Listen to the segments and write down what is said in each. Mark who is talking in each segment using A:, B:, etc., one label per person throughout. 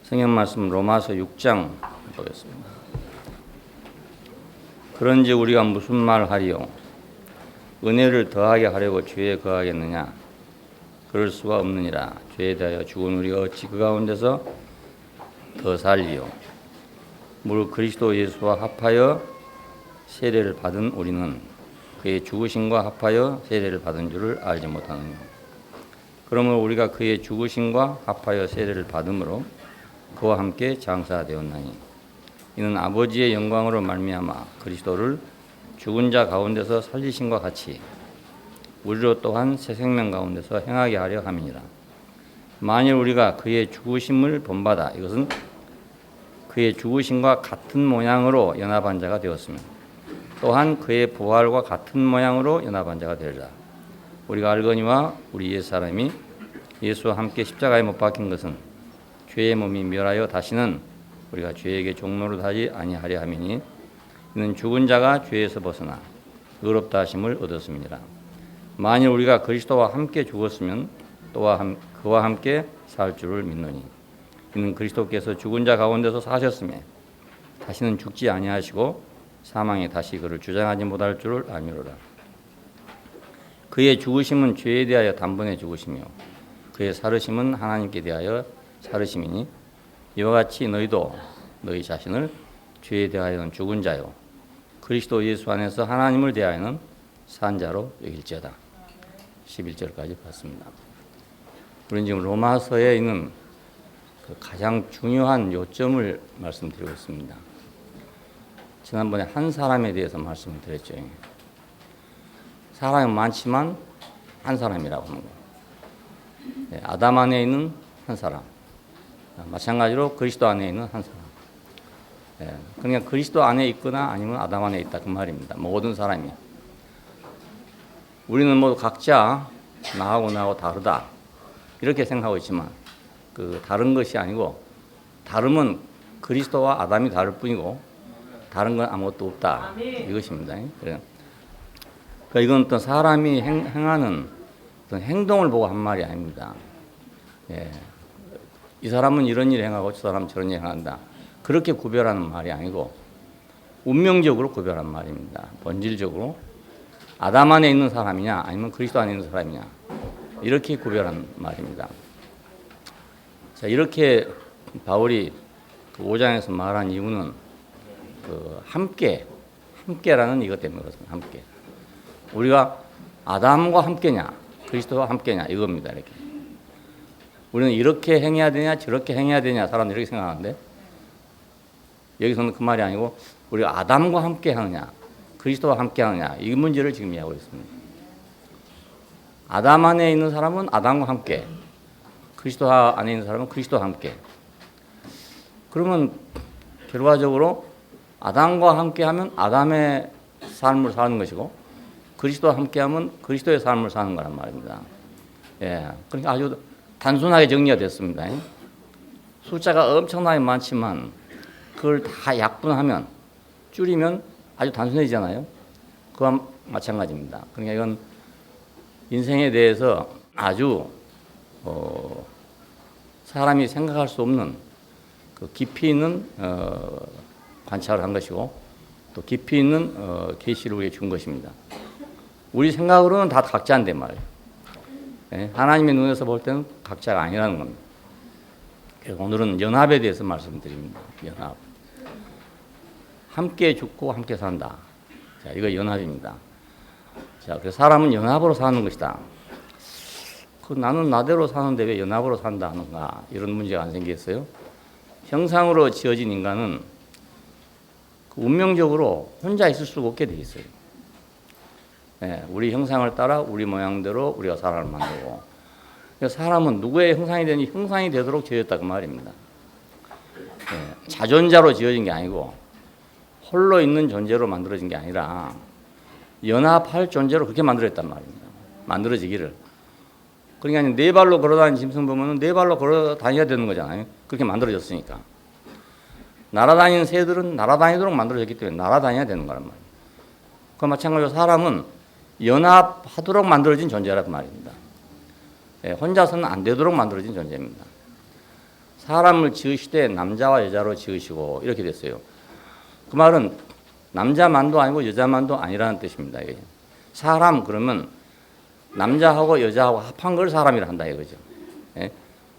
A: 성경 말씀 로마서 6장 보겠습니다. 그런지 우리가 무슨 말 하리요? 은혜를 더하게 하려고 죄에 거하겠느냐? 그럴 수가 없느니라. 죄에 대하여 죽은 우리가 어찌 그 가운데서 더 살리요? 무릇 그리스도 예수와 합하여 세례를 받은 우리는 그의 죽으심과 합하여 세례를 받은 줄을 알지 못하느냐? 그러므로 우리가 그의 죽으심과 합하여 세례를 받음으로 그와 함께 장사되었나니 이는 아버지의 영광으로 말미암아 그리스도를 죽은 자 가운데서 살리심과 같이 우리로 또한 새 생명 가운데서 행하게 하려 함이니라. 만일 우리가 그의 죽으심을 본받아 이것은 그의 죽으심과 같은 모양으로 연합한 자가 되었으면 또한 그의 부활과 같은 모양으로 연합한 자가 되리라. 우리가 알거니와 우리 옛사람이 예수와 함께 십자가에 못 박힌 것은 죄의 몸이 멸하여 다시는 우리가 죄에게 종노릇 하지 아니하려 함이니 이는 죽은 자가 죄에서 벗어나 의롭다 하심을 얻었음이니라. 만일 우리가 그리스도와 함께 죽었으면 그와 함께 살 줄을 믿노니 이는 그리스도께서 죽은 자 가운데서 사셨으며 다시는 죽지 아니하시고 사망에 다시 그를 주장하지 못할 줄을 알미로라. 그의 죽으심은 죄에 대하여 단번에 죽으시며 그의 살으심은 하나님께 대하여 살으심이니 이와 같이 너희도 너희 자신을 죄에 대하여는 죽은 자요 그리스도 예수 안에서 하나님을 대하여는 산 자로 여길지어다. 11절까지 봤습니다. 우리는 지금 로마서에 있는 그 가장 중요한 요점을 말씀드리고 있습니다. 지난번에 한 사람에 대해서 말씀을 드렸죠. 사람이 많지만 한 사람이라고 하는 거예요. 아담 안에 있는 한 사람, 마찬가지로 그리스도 안에 있는 한 사람. 그러니까 그리스도 안에 있거나 아니면 아담 안에 있다 그 말입니다. 모든 사람이. 우리는 모두 각자 나하고 다르다 이렇게 생각하고 있지만 그 다른 것이 아니고 다름은 그리스도와 아담이 다를 뿐이고 다른 건 아무것도 없다 이것입니다. 그러니까 이건 어떤 사람이 행하는 어떤 행동을 보고 한 말이 아닙니다. 이 사람은 이런 일을 행하고 저 사람은 저런 일을 행한다. 그렇게 구별하는 말이 아니고 운명적으로 구별하는 말입니다. 본질적으로 아담 안에 있는 사람이냐 아니면 그리스도 안에 있는 사람이냐 이렇게 구별하는 말입니다. 자, 이렇게 바울이 그 5장에서 말한 이유는 그 함께라는 이것 때문에 그렇습니다. 함께. 우리가 아담과 함께냐 그리스도와 함께냐 이겁니다. 이렇게. 우리는 이렇게 행해야 되냐 저렇게 행해야 되냐 사람들이 이렇게 생각하는데 여기서는 그 말이 아니고 우리가 아담과 함께 하느냐 그리스도와 함께 하느냐 이 문제를 지금 이야기하고 있습니다. 아담 안에 있는 사람은 아담과 함께 그리스도 안에 있는 사람은 그리스도와 함께. 그러면 결과적으로 아담과 함께하면 아담의 삶을 사는 것이고 그리스도와 함께하면 그리스도의 삶을 사는 거란 말입니다. 그러니까 아주 단순하게 정리가 됐습니다. 숫자가 엄청나게 많지만 그걸 다 약분하면 줄이면 아주 단순해지잖아요. 그와 마찬가지입니다. 그러니까 이건 인생에 대해서 아주 사람이 생각할 수 없는 그 깊이 있는 관찰을 한 것이고 또 깊이 있는 계시를 우리에게 준 것입니다. 우리 생각으로는 다 각자인데 말이에요. 하나님의 눈에서 볼 때는 각자가 아니라는 겁니다. 그래서 오늘은 연합에 대해서 말씀드립니다. 연합. 함께 죽고 함께 산다. 자, 이거 연합입니다. 자, 그래서 사람은 연합으로 사는 것이다. 나는 나대로 사는데 왜 연합으로 산다 하는가 이런 문제가 안 생겼어요. 형상으로 지어진 인간은 운명적으로 혼자 있을 수가 없게 돼 있어요. 우리 형상을 따라 우리 모양대로 우리가 사람을 만들고 사람은 누구의 형상이 되니 형상이 되도록 지어졌다 그 말입니다. 자존자로 지어진 게 아니고 홀로 있는 존재로 만들어진 게 아니라 연합할 존재로 그렇게 만들어졌단 말입니다. 만들어지기를. 그러니까 네 발로 걸어다니는 짐승 보면 네 발로 걸어다녀야 되는 거잖아요. 그렇게 만들어졌으니까. 날아다니는 새들은 날아다니도록 만들어졌기 때문에 날아다녀야 되는 거란 말이에요. 그 마찬가지로 사람은 연합하도록 만들어진 존재란 말입니다. 혼자서는 안 되도록 만들어진 존재입니다. 사람을 지으시되 남자와 여자로 지으시고 이렇게 됐어요. 그 말은 남자만도 아니고 여자만도 아니라는 뜻입니다. 사람 그러면 남자하고 여자하고 합한 걸 사람이라 한다 이거죠. 예?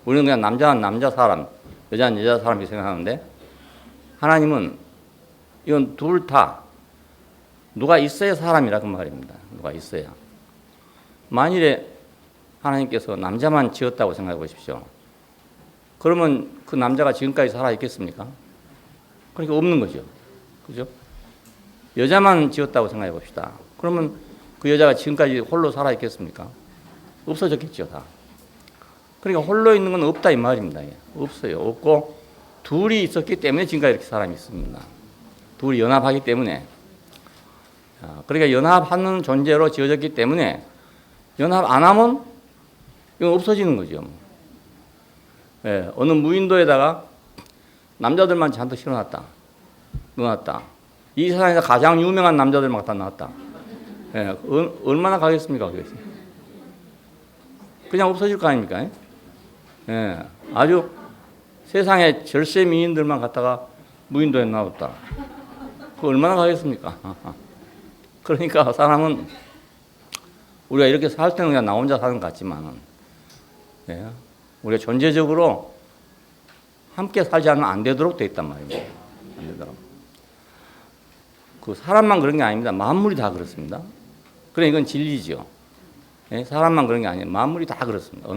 A: 우리는 그냥 남자는 남자 사람, 여자는 여자 사람이 생각하는데 하나님은 이건 둘 다 누가 있어야 사람이라 그 말입니다. 누가 있어야. 만일에 하나님께서 남자만 지었다고 생각해 보십시오. 그러면 그 남자가 지금까지 살아 있겠습니까? 그러니까 없는 거죠. 그죠? 여자만 지었다고 생각해 봅시다. 그러면 그 여자가 지금까지 홀로 살아 있겠습니까? 없어졌겠죠, 다. 그러니까 홀로 있는 건 없다 이 말입니다. 없어요. 없고 둘이 있었기 때문에 지금까지 이렇게 사람이 있습니다. 둘이 연합하기 때문에. 그러니까 연합하는 존재로 지어졌기 때문에 연합 안 하면 이건 없어지는 거죠. 예, 어느 무인도에다가 남자들만 잔뜩 실어놨다. 넣어놨다. 이 세상에서 가장 유명한 남자들만 갖다 놨다. 예, 얼마나 가겠습니까? 그냥 없어질 거 아닙니까? 예, 아주 세상에 절세 미인들만 갖다가 무인도에 놔뒀다. 그 얼마나 가겠습니까? 그러니까 사람은 우리가 이렇게 살 때는 그냥 나 혼자 사는 것 같지만, 예, 우리가 존재적으로 함께 살지 않으면 안 되도록 돼 있단 말입니다. 안 되도록. 그 사람만 그런 게 아닙니다. 만물이 다 그렇습니다. 그래 이건 진리죠. 예, 사람만 그런 게 아니에요. 만물이 다 그렇습니다.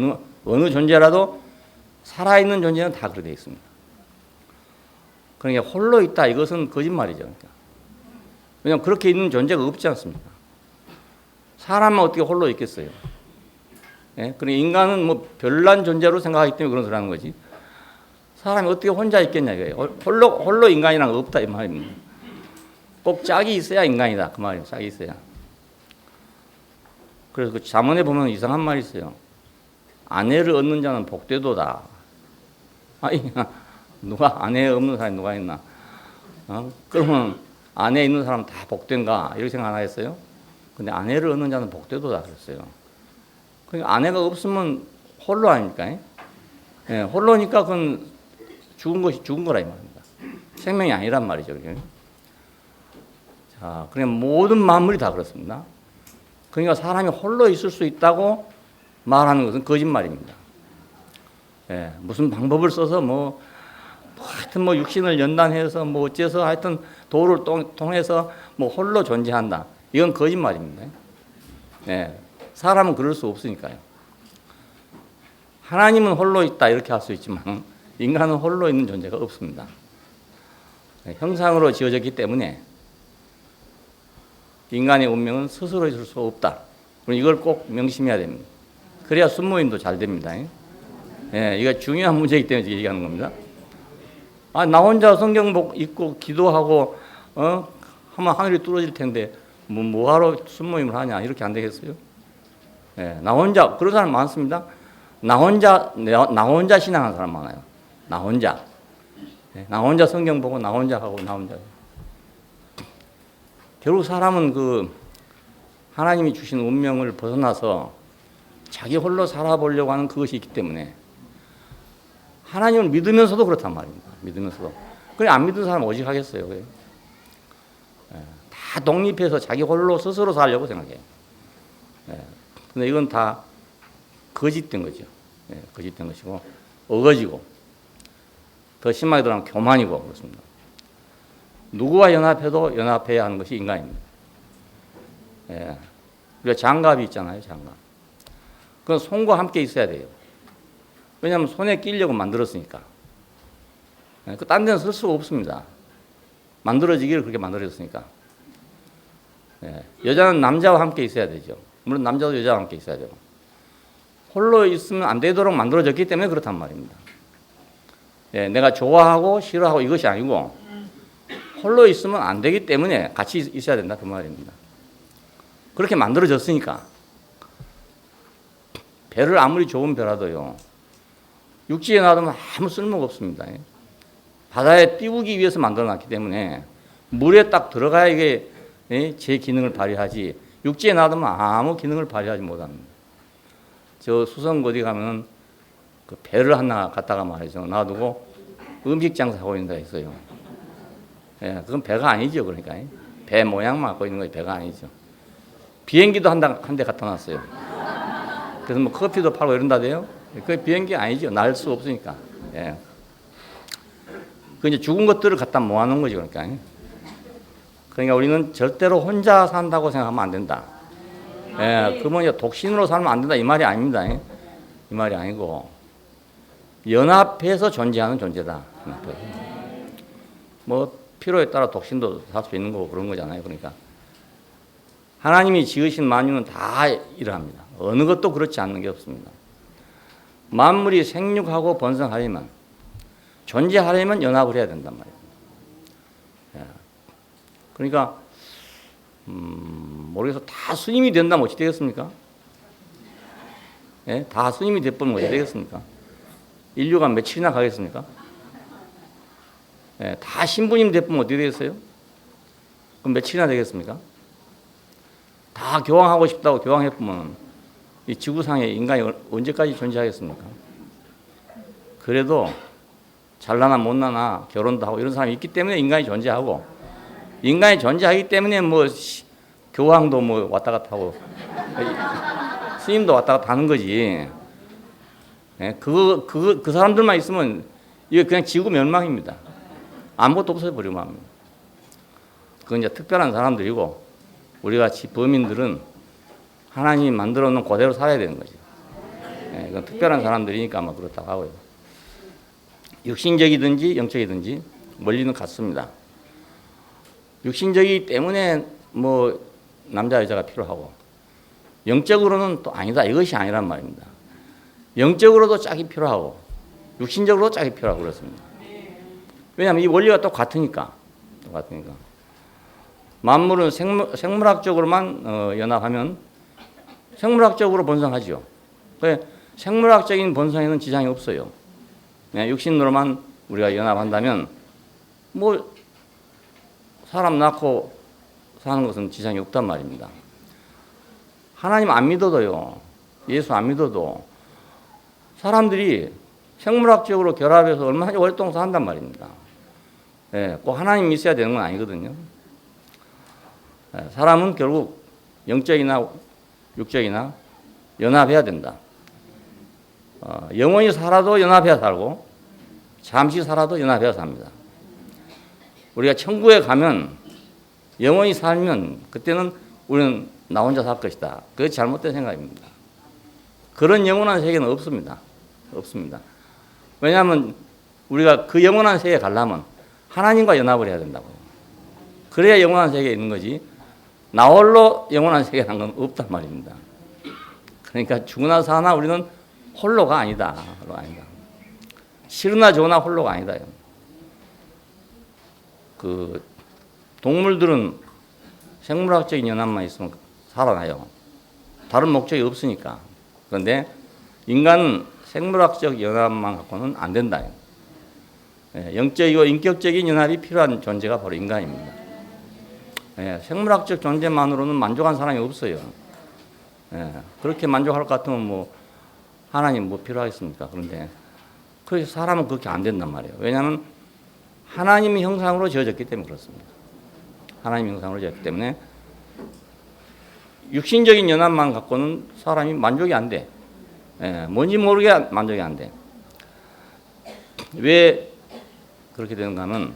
A: 어느 존재라도 살아있는 존재는 다 그렇게 되어 있습니다. 그러니까 홀로 있다 이것은 거짓말이죠. 그러니까. 왜냐하면 그렇게 있는 존재가 없지 않습니까? 사람은 어떻게 홀로 있겠어요? 예? 그러니까 인간은 뭐 별난 존재로 생각하기 때문에 그런 소리 하는 거지. 사람이 어떻게 혼자 있겠냐 이거예요. 홀로 인간이란 거 없다 이 말입니다. 꼭 짝이 있어야 인간이다 그 말이에요. 짝이 있어야. 그래서 그 잠언에 보면 이상한 말이 있어요. 아내를 얻는 자는 복되도다. 아니 누가 아내 없는 사람이 누가 있나? 그러면 아내 있는 사람은 다 복된가 이렇게 생각 안 하겠어요? 근데 아내를 얻는 자는 복되도다 그랬어요. 그러니까 아내가 없으면 홀로 아닙니까? 예, 홀로니까 그건 죽은 것이 죽은 거라 이 말입니다. 생명이 아니란 말이죠. 그게. 자, 그냥 모든 만물이 다 그렇습니다. 그러니까 사람이 홀로 있을 수 있다고 말하는 것은 거짓말입니다. 예, 무슨 방법을 써서 하여튼 육신을 연단해서 어째서 하여튼 도를 통해서 홀로 존재한다. 이건 거짓말입니다. 예, 사람은 그럴 수 없으니까요. 하나님은 홀로 있다 이렇게 할 수 있지만 인간은 홀로 있는 존재가 없습니다. 예, 형상으로 지어졌기 때문에 인간의 운명은 스스로 있을 수 없다. 이걸 꼭 명심해야 됩니다. 그래야 순모임도 잘 됩니다. 예, 이거 중요한 문제이기 때문에 얘기하는 겁니다. 나 혼자 성경 읽고 기도하고 하면 하늘이 뚫어질 텐데 뭐하러 순모임을 하냐 이렇게 안 되겠어요? 예, 나 혼자 그런 사람 많습니다. 나 혼자 신앙하는 사람 많아요. 나 혼자. 예, 나 혼자 성경 보고 나 혼자 하고 나 혼자. 결국 사람은 하나님이 주신 운명을 벗어나서 자기 홀로 살아보려고 하는 그것이 있기 때문에 하나님을 믿으면서도 그렇단 말입니다. 믿으면서도. 그래 안 믿는 사람 오직 하겠어요. 그래. 다 독립해서 자기 홀로 스스로 살려고 생각해요. 근데 이건 다 거짓된 거죠. 거짓된 것이고 어거지고 더 심하게 들어가면 교만이고 그렇습니다. 누구와 연합해도 연합해야 하는 것이 인간입니다. 우리가 장갑이 있잖아요. 장갑. 그건 손과 함께 있어야 돼요. 왜냐하면 손에 끼려고 만들었으니까. 딴 데는 쓸 수가 없습니다. 만들어지기를 그렇게 만들어졌으니까. 여자는 남자와 함께 있어야 되죠. 물론 남자도 여자와 함께 있어야 되고. 홀로 있으면 안 되도록 만들어졌기 때문에 그렇단 말입니다. 내가 좋아하고 싫어하고 이것이 아니고 홀로 있으면 안 되기 때문에 같이 있어야 된다 그 말입니다. 그렇게 만들어졌으니까. 배를 아무리 좋은 배라도요. 육지에 놔두면 아무 쓸모가 없습니다. 바다에 띄우기 위해서 만들어놨기 때문에 물에 딱 들어가야 이게 제 기능을 발휘하지 육지에 놔두면 아무 기능을 발휘하지 못합니다. 저 수성 어디 가면 그 배를 하나 갖다가 말이죠 놔두고 음식 장사하고 있는 데가 있어요. 예, 그건 배가 아니죠. 그러니까 배 모양만 갖고 있는 거지 배가 아니죠. 비행기도 한 대 갖다 놨어요. 그래서 뭐 커피도 팔고 이런다대요. 그 비행기 아니죠. 날 수 없으니까. 예. 그 이제 죽은 것들을 갖다 모아놓은 거지 그러니까. 그러니까 우리는 절대로 혼자 산다고 생각하면 안 된다. 예, 그 뭐냐 독신으로 살면 안 된다 이 말이 아닙니다. 이 말이 아니고 연합해서 존재하는 존재다. 뭐 필요에 따라 독신도 살 수 있는 거고 그런 거잖아요. 그러니까 하나님이 지으신 만유는 다 이러합니다. 어느 것도 그렇지 않는 게 없습니다. 만물이 생육하고 번성하려면 존재하려면 연합을 해야 된단 말이에요. 예. 그러니까 모르겠어 다 스님이 된다면 어찌 되겠습니까? 예? 다 스님이 돼버리면 어찌 되겠습니까? 인류가 며칠이나 가겠습니까? 예, 다 신부님 돼버리면 어떻게 되겠어요? 그럼 며칠이나 되겠습니까? 다 교황하고 싶다고 교황해보면 이 지구상에 인간이 언제까지 존재하겠습니까? 그래도 잘나나 못나나 결혼도 하고 이런 사람이 있기 때문에 인간이 존재하고 인간이 존재하기 때문에 뭐 교황도 뭐 왔다 갔다 하고 스님도 왔다 갔다 하는 거지. 예, 그 사람들만 있으면 이게 그냥 지구 멸망입니다. 아무것도 없어져 버리면 합니다. 그건 이제 특별한 사람들이고 우리 같이 범인들은 하나님이 만들어 놓은 그대로 살아야 되는 거죠. 예, 이건 특별한 사람들이니까 아마 그렇다고 하고요. 육신적이든지 영적이든지 원리는 같습니다. 육신적이기 때문에 뭐 남자 여자가 필요하고 영적으로는 또 아니다. 이것이 아니란 말입니다. 영적으로도 짝이 필요하고 육신적으로도 짝이 필요하고 그렇습니다. 왜냐하면 이 원리가 똑같으니까. 만물은 생물학적으로만 연합하면 생물학적으로 번성하죠. 생물학적인 번성에는 지장이 없어요. 육신으로만 우리가 연합한다면 뭐 사람 낳고 사는 것은 지장이 없단 말입니다. 하나님 안 믿어도요. 예수 안 믿어도 사람들이 생물학적으로 결합해서 얼마나 오랫동안 산단 말입니다. 예, 꼭 하나님 있어야 되는 건 아니거든요. 예, 사람은 결국 영적이나 육적이나 연합해야 된다. 영원히 살아도 연합해야 살고 잠시 살아도 연합해야 삽니다. 우리가 천국에 가면 영원히 살면 그때는 우리는 나 혼자 살 것이다. 그게 잘못된 생각입니다. 그런 영원한 세계는 없습니다. 없습니다. 왜냐하면 우리가 그 영원한 세계에 가려면 하나님과 연합을 해야 된다고요. 그래야 영원한 세계에 있는 거지 나 홀로 영원한 세계라는 건 없단 말입니다. 그러니까 죽으나 사나 우리는 홀로가 아니다. 싫으나 좋으나 홀로가 아니다. 그 동물들은 생물학적인 연합만 있으면 살아나요. 다른 목적이 없으니까. 그런데 인간은 생물학적 연합만 갖고는 안 된다. 영적이고 인격적인 연합이 필요한 존재가 바로 인간입니다. 생물학적 존재만으로는 만족한 사람이 없어요. 그렇게 만족할 것 같으면 뭐 하나님 뭐 필요하겠습니까? 그런데 그래서 사람은 그렇게 안 된단 말이에요. 왜냐하면 하나님의 형상으로 지어졌기 때문에 그렇습니다. 하나님의 형상으로 지어졌기 때문에 육신적인 연합만 갖고는 사람이 만족이 안 돼. 뭔지 모르게 만족이 안 돼. 왜 그렇게 되는가 하면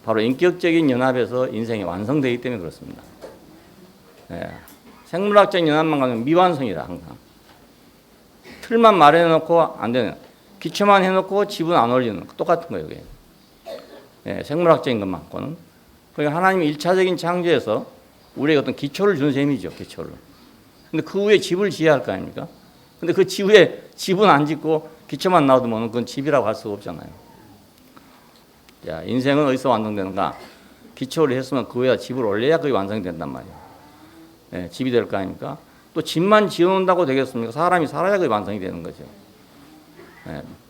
A: 바로 인격적인 연합에서 인생이 완성되기 때문에 그렇습니다. 생물학적 연합만 가면 미완성이라 항상. 틀만 마련해놓고 안 되는, 기초만 해놓고 집은 안 올리는 똑같은 거예요. 그게. 생물학적인 것만 갖고는. 그러니까 하나님이 1차적인 창조에서 우리에게 어떤 기초를 준 셈이죠. 기초를. 근데 그 위에 집을 지어야 할 거 아닙니까? 근데 그 집 위에 집은 안 짓고 기초만 놔두면 그건 집이라고 할 수가 없잖아요. 자, 인생은 어디서 완성되는가? 기초를 했으면 그 위에 집을 올려야 그게 완성이 된단 말이에요. 집이 될 거 아닙니까? 또 집만 지어놓는다고 되겠습니까? 사람이 살아야 그게 완성이 되는 거죠.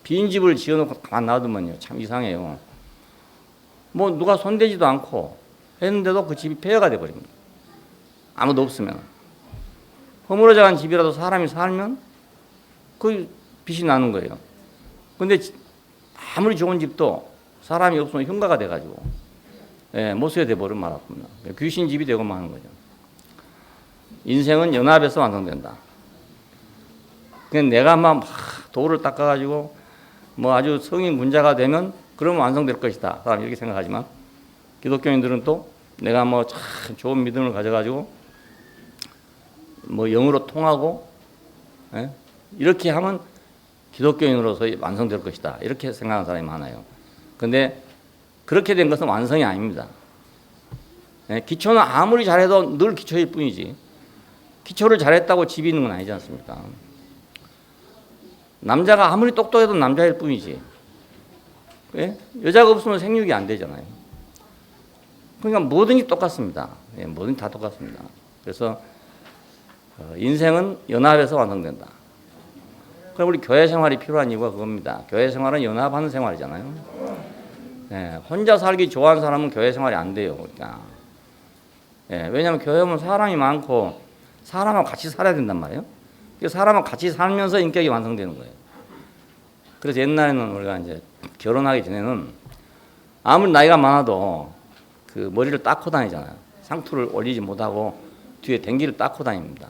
A: 빈 집을 지어놓고 가만 놔두면요. 참 이상해요. 뭐 누가 손대지도 않고 했는데도 그 집이 폐허가 돼버립니다. 아무도 없으면. 허물어져 간 집이라도 사람이 살면 그 빛이 나는 거예요. 근데 아무리 좋은 집도 사람이 없으면 흉가가 돼가지고 못 써야 돼버리면 말았습니다. 귀신 집이 되고 마는 거죠. 인생은 연합에서 완성된다. 그냥 내가 막 돌을 닦아가지고 뭐 아주 성인 군자가 되면 그러면 완성될 것이다. 사람 이렇게 생각하지만 기독교인들은 또 내가 뭐 참 좋은 믿음을 가져가지고 뭐 영으로 통하고 이렇게 하면 기독교인으로서 완성될 것이다. 이렇게 생각하는 사람이 많아요. 그런데 그렇게 된 것은 완성이 아닙니다. 기초는 아무리 잘해도 늘 기초일 뿐이지 기초를 잘했다고 집이 있는 건 아니지 않습니까? 남자가 아무리 똑똑해도 남자일 뿐이지 여자가 없으면 생육이 안 되잖아요. 그러니까 뭐든지 똑같습니다. 뭐든지 다 똑같습니다. 그래서 인생은 연합에서 완성된다. 그럼 우리 교회 생활이 필요한 이유가 그겁니다. 교회 생활은 연합하는 생활이잖아요. 혼자 살기 좋아하는 사람은 교회 생활이 안 돼요. 그러니까. 왜냐하면 교회 오면 사람이 많고 사람하고 같이 살아야 된단 말이에요. 사람하고 같이 살면서 인격이 완성되는 거예요. 그래서 옛날에는 우리가 이제 결혼하기 전에는 아무리 나이가 많아도 그 머리를 닦고 다니잖아요. 상투를 올리지 못하고 뒤에 댕기를 닦고 다닙니다.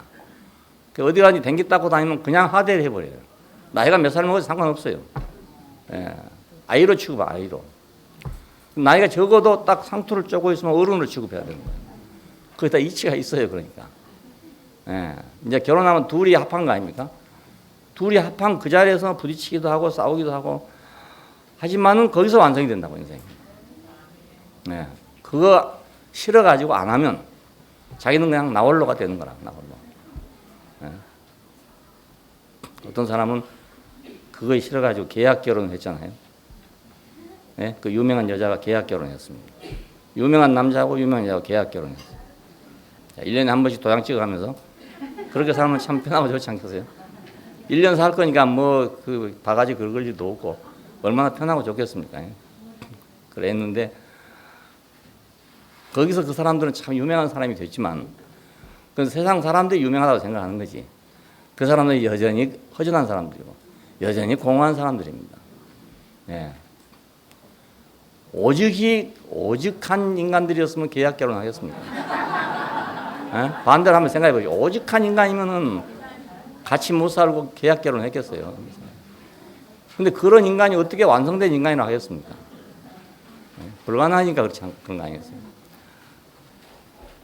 A: 어디 가든지 댕기 닦고 다니면 그냥 하대를 해버려요. 나이가 몇 살 먹어도 상관없어요. 아이로 취급해, 아이로. 나이가 적어도 딱 상투를 쪼고 있으면 어른으로 취급해야 되는 거예요. 거기다 이치가 있어요, 그러니까. 이제 결혼하면 둘이 합한 거 아닙니까? 둘이 합한 그 자리에서 부딪히기도 하고 싸우기도 하고 하지만은 거기서 완성이 된다고, 인생이. 그거 싫어가지고 안 하면 자기는 그냥 나홀로가 되는 거라, 나홀로. 어떤 사람은 그거 싫어가지고 계약 결혼을 했잖아요. 그 유명한 여자가 계약 결혼했습니다. 유명한 남자하고 유명한 여자가 계약 결혼했어요. 1년에 한 번씩 도장 찍어가면서 그렇게 살면 참 편하고 좋지 않겠어요? 1년 살 거니까 뭐 그 바가지 긁을 일도 없고 얼마나 편하고 좋겠습니까? 그랬는데 거기서 그 사람들은 참 유명한 사람이 됐지만 그 세상 사람들이 유명하다고 생각하는 거지. 그 사람들이 여전히 허전한 사람들이고 여전히 공허한 사람들입니다. 오직한 인간들이었으면 계약 결혼하겠습니까? 반대로 한번 생각해 보죠. 오직한 인간이면은 같이 못 살고 계약 결혼했겠어요. 근데 그런 인간이 어떻게 완성된 인간이라고 하겠습니까? 불가능하니까 그런 거 아니겠어요?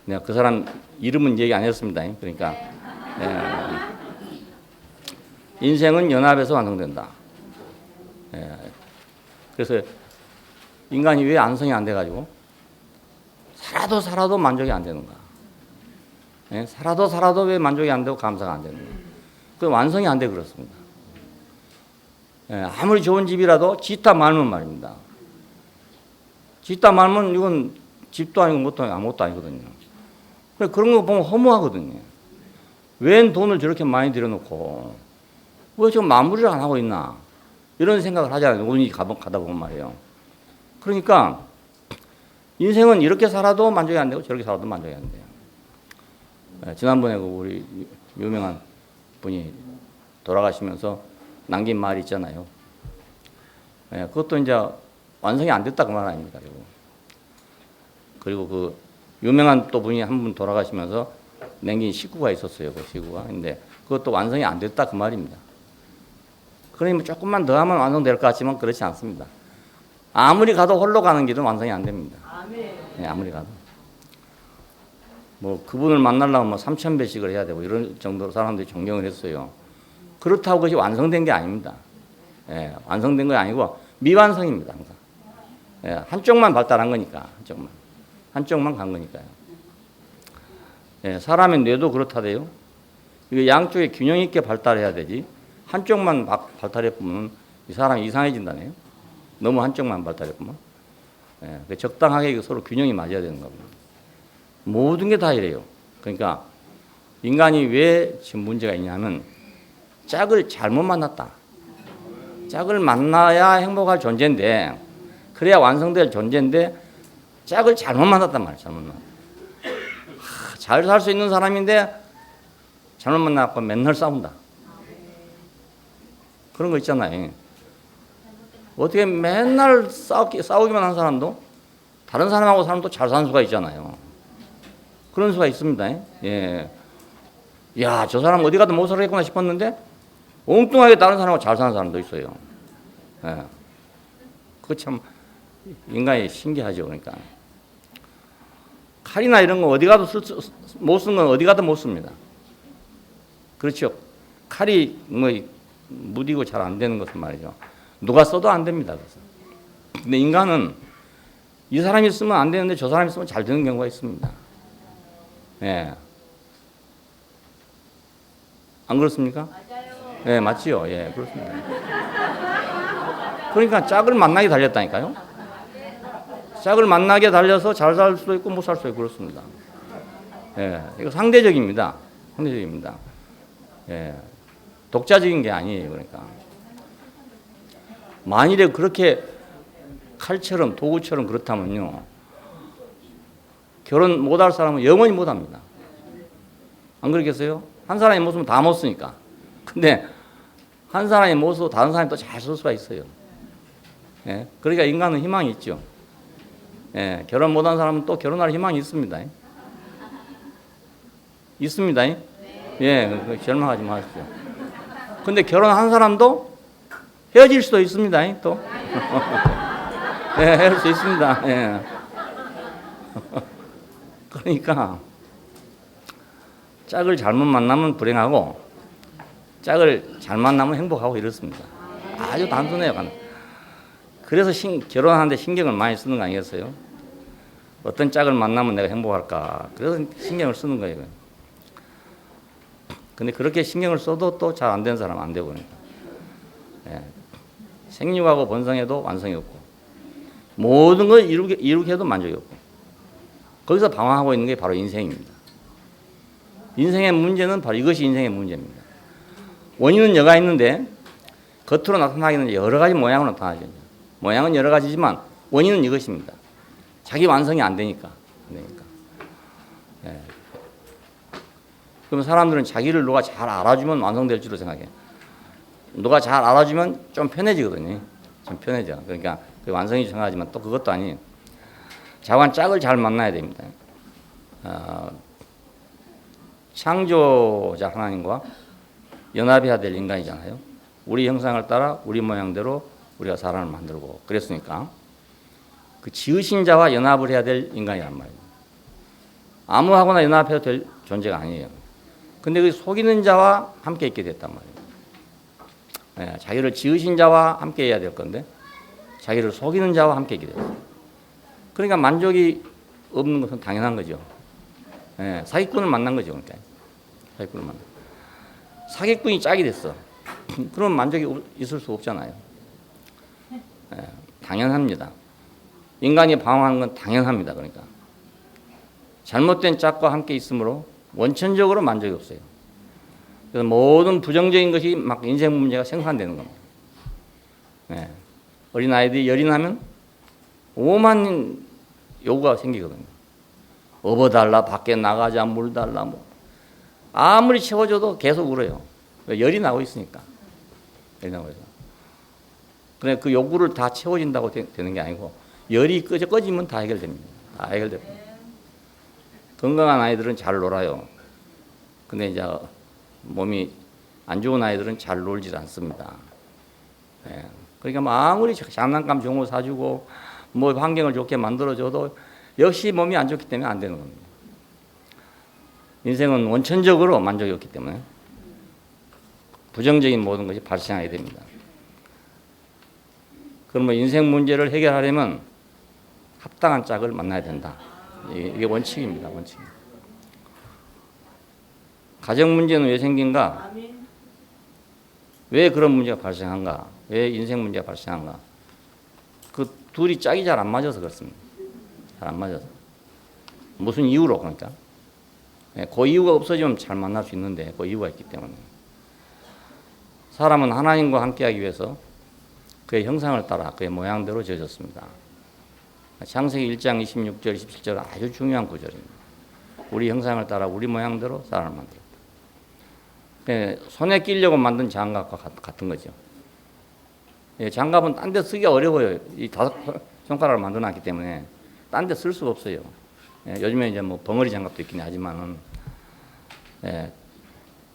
A: 내가 그 사람 이름은 얘기 안 했습니다. 그러니까 인생은 연합에서 완성된다. 그래서 인간이 왜 안성이 안 돼가지고 살아도 만족이 안 되는가? 살아도 왜 만족이 안 되고 감사가 안 되는가? 그 완성이 안 돼 그렇습니다. 아무리 좋은 집이라도 짓다 말면 말입니다. 짓다 말면 이건 집도 아니고 뭣도 아니고 아무것도 아니거든요. 그런 거 보면 허무하거든요. 웬 돈을 저렇게 많이 들여놓고 왜 저 마무리를 안 하고 있나? 이런 생각을 하잖아요. 운이 가다 보면 말이에요. 그러니까 인생은 이렇게 살아도 만족이 안 되고 저렇게 살아도 만족이 안 돼요. 지난번에 우리 유명한 분이 돌아가시면서 남긴 말이 있잖아요. 그것도 이제 완성이 안 됐다 그 말 아닙니까? 그리고 그 유명한 또 분이 한 분 돌아가시면서 남긴 식구가 있었어요. 그 식구가. 근데 그것도 완성이 안 됐다 그 말입니다. 그러니 조금만 더 하면 완성될 것 같지만 그렇지 않습니다. 아무리 가도 홀로 가는 길은 완성이 안 됩니다. 아무리 가도. 뭐 그분을 만나려면 뭐 3,000배씩을 해야 되고 이런 정도로 사람들이 존경을 했어요. 그렇다고 그것이 완성된 게 아닙니다. 완성된 게 아니고 미완성입니다. 항상. 한쪽만 발달한 거니까. 한쪽만 간 거니까요. 사람의 뇌도 그렇다대요. 이거 양쪽에 균형 있게 발달해야 되지. 한쪽만 발달해 보면 이 사람이 이상해진다네요. 너무 한쪽만 발달해 보면. 적당하게 서로 균형이 맞아야 되는 겁니다. 모든 게 다 이래요. 그러니까 인간이 왜 지금 문제가 있냐면 짝을 잘못 만났다. 짝을 만나야 행복할 존재인데 그래야 완성될 존재인데 짝을 잘못 만났단 말이에요. 잘못 만났다. 잘 살 수 있는 사람인데 잘못 만나고 맨날 싸운다. 그런 거 있잖아요. 어떻게 맨날 싸우기만 한 사람도 다른 사람하고 사람도 잘 사는 수가 있잖아요. 그런 수가 있습니다. 예. 야, 저 사람 어디 가도 못 살겠구나 싶었는데 엉뚱하게 다른 사람하고 잘 사는 사람도 있어요. 예. 그거 참 인간이 신기하죠. 그러니까 칼이나 이런 거 어디 가도 못 쓴 건 어디 가도 못 씁니다. 그렇죠. 칼이 뭐 무디고 잘 안 되는 것은 말이죠. 누가 써도 안 됩니다. 그래서. 근데 인간은 이 사람이 쓰면 안 되는데 저 사람이 쓰면 잘 되는 경우가 있습니다. 예. 안 그렇습니까?
B: 맞아요.
A: 예, 맞지요. 예, 그렇습니다. 그러니까 짝을 만나게 달렸다니까요. 짝을 만나게 달려서 잘 살 수도 있고 못 살 수도 있고 그렇습니다. 예, 이거 상대적입니다. 상대적입니다. 예, 독자적인 게 아니에요. 그러니까 만일에 그렇게 칼처럼 도구처럼 그렇다면요, 결혼 못할 사람은 영원히 못합니다. 안 그러겠어요? 한 사람이 못 쓰면 다 못 쓰니까. 근데 한 사람이 못 써도 다른 사람이 또 잘 쓸 수가 있어요. 예, 그러니까 인간은 희망이 있죠. 예, 결혼 못한 사람은 또 결혼할 희망이 있습니다. 있습니다. 예, 절망하지 마십시오. 근데 결혼한 사람도 헤어질 수도 있습니다. 또. 예, 헤어질 수 있습니다. 예. 그러니까 짝을 잘못 만나면 불행하고 짝을 잘 만나면 행복하고 이렇습니다. 아주 단순해요. 그래서 결혼하는데 신경을 많이 쓰는 거 아니겠어요? 어떤 짝을 만나면 내가 행복할까? 그래서 신경을 쓰는 거예요. 근데 그렇게 신경을 써도 또 잘 안 되는 사람은 안 되고 그러니까. 예. 생육하고 번성해도 완성이 없고 모든 걸 이루게 해도 만족이 없고 거기서 방황하고 있는 게 바로 인생입니다. 인생의 문제는 바로 이것이 인생의 문제입니다. 원인은 여가 있는데 겉으로 나타나기는 여러 가지 모양으로 나타나죠. 모양은 여러 가지지만 원인은 이것입니다. 자기 완성이 안 되니까. 예. 그럼 사람들은 자기를 누가 잘 알아주면 완성될 줄로 생각해요. 누가 잘 알아주면 좀 편해지거든요. 좀 편해져. 그러니까 그 완성이 생각하지만 또 그것도 아니에요. 자관 짝을 잘 만나야 됩니다. 창조자 하나님과 연합해야 될 인간이잖아요. 우리 형상을 따라 우리 모양대로 우리가 사람을 만들고 그랬으니까 그 지으신 자와 연합을 해야 될 인간이란 말이에요. 아무하고나 연합해도 될 존재가 아니에요. 근데 그 속이는 자와 함께 있게 됐단 말이에요. 예, 자기를 지으신 자와 함께 해야 될 건데 자기를 속이는 자와 함께 있게 됐어요. 그러니까 만족이 없는 것은 당연한 거죠. 예, 사기꾼을 만난 거죠. 그러니까 사기꾼을 만나. 사기꾼이 짝이 됐어. 그럼 만족이 있을 수 없잖아요. 예, 당연합니다. 인간이 방황하는 건 당연합니다. 그러니까 잘못된 짝과 함께 있으므로 원천적으로 만족이 없어요. 그래서 모든 부정적인 것이 막 인생 문제가 생산되는 겁니다. 예, 어린 아이들이 열이 나면 오만 요구가 생기거든요. 업어달라, 밖에 나가자, 물 달라, 뭐 아무리 채워줘도 계속 울어요. 열이 나고 있으니까. 열이 나고 있어. 그래 그 요구를 다 채워진다고 되는 게 아니고 열이 꺼지면 다 해결됩니다. 다 해결됩니다. 건강한 아이들은 잘 놀아요. 근데 이제 몸이 안 좋은 아이들은 잘 놀지 않습니다. 예. 그러니까 뭐 아무리 장난감 좋은 거 사주고 뭐 환경을 좋게 만들어줘도 역시 몸이 안 좋기 때문에 안 되는 겁니다. 인생은 원천적으로 만족이 없기 때문에 부정적인 모든 것이 발생하게 됩니다. 그러면 인생 문제를 해결하려면 합당한 짝을 만나야 된다. 이게 원칙입니다. 원칙. 가정 문제는 왜 생긴가? 왜 그런 문제가 발생한가? 왜 인생 문제가 발생한가? 그 둘이 짝이 잘 안 맞아서 그렇습니다. 잘 안 맞아서. 무슨 이유로 그러니까. 그 이유가 없어지면 잘 만날 수 있는데 그 이유가 있기 때문에. 사람은 하나님과 함께하기 위해서 그의 형상을 따라 그의 모양대로 지어졌습니다. 창세기 1장 26절 27절 아주 중요한 구절입니다. 우리 형상을 따라 우리 모양대로 사람을 만들었다. 손에 끼려고 만든 장갑과 같은 거죠. 예, 장갑은 딴 데 쓰기가 어려워요. 이 5손가락을 만들어놨기 때문에 딴 데 쓸 수가 없어요. 예, 요즘에 이제 뭐 벙어리 장갑도 있긴 하지만은, 예,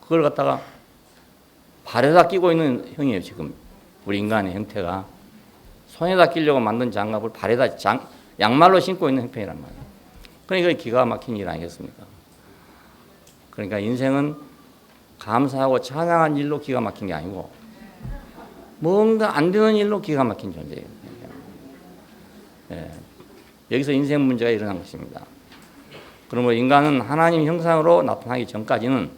A: 그걸 갖다가 발에다 끼고 있는 형이에요. 지금 우리 인간의 형태가 손에다 끼려고 만든 장갑을 발에다 양말로 신고 있는 형편이란 말이에요. 그러니까 기가 막힌 일 아니겠습니까? 그러니까 인생은 감사하고 찬양한 일로 기가 막힌 게 아니고 뭔가 안 되는 일로 기가 막힌 존재예요. 예, 여기서 인생 문제가 일어난 것입니다. 그러므로 인간은 하나님 형상으로 나타나기 전까지는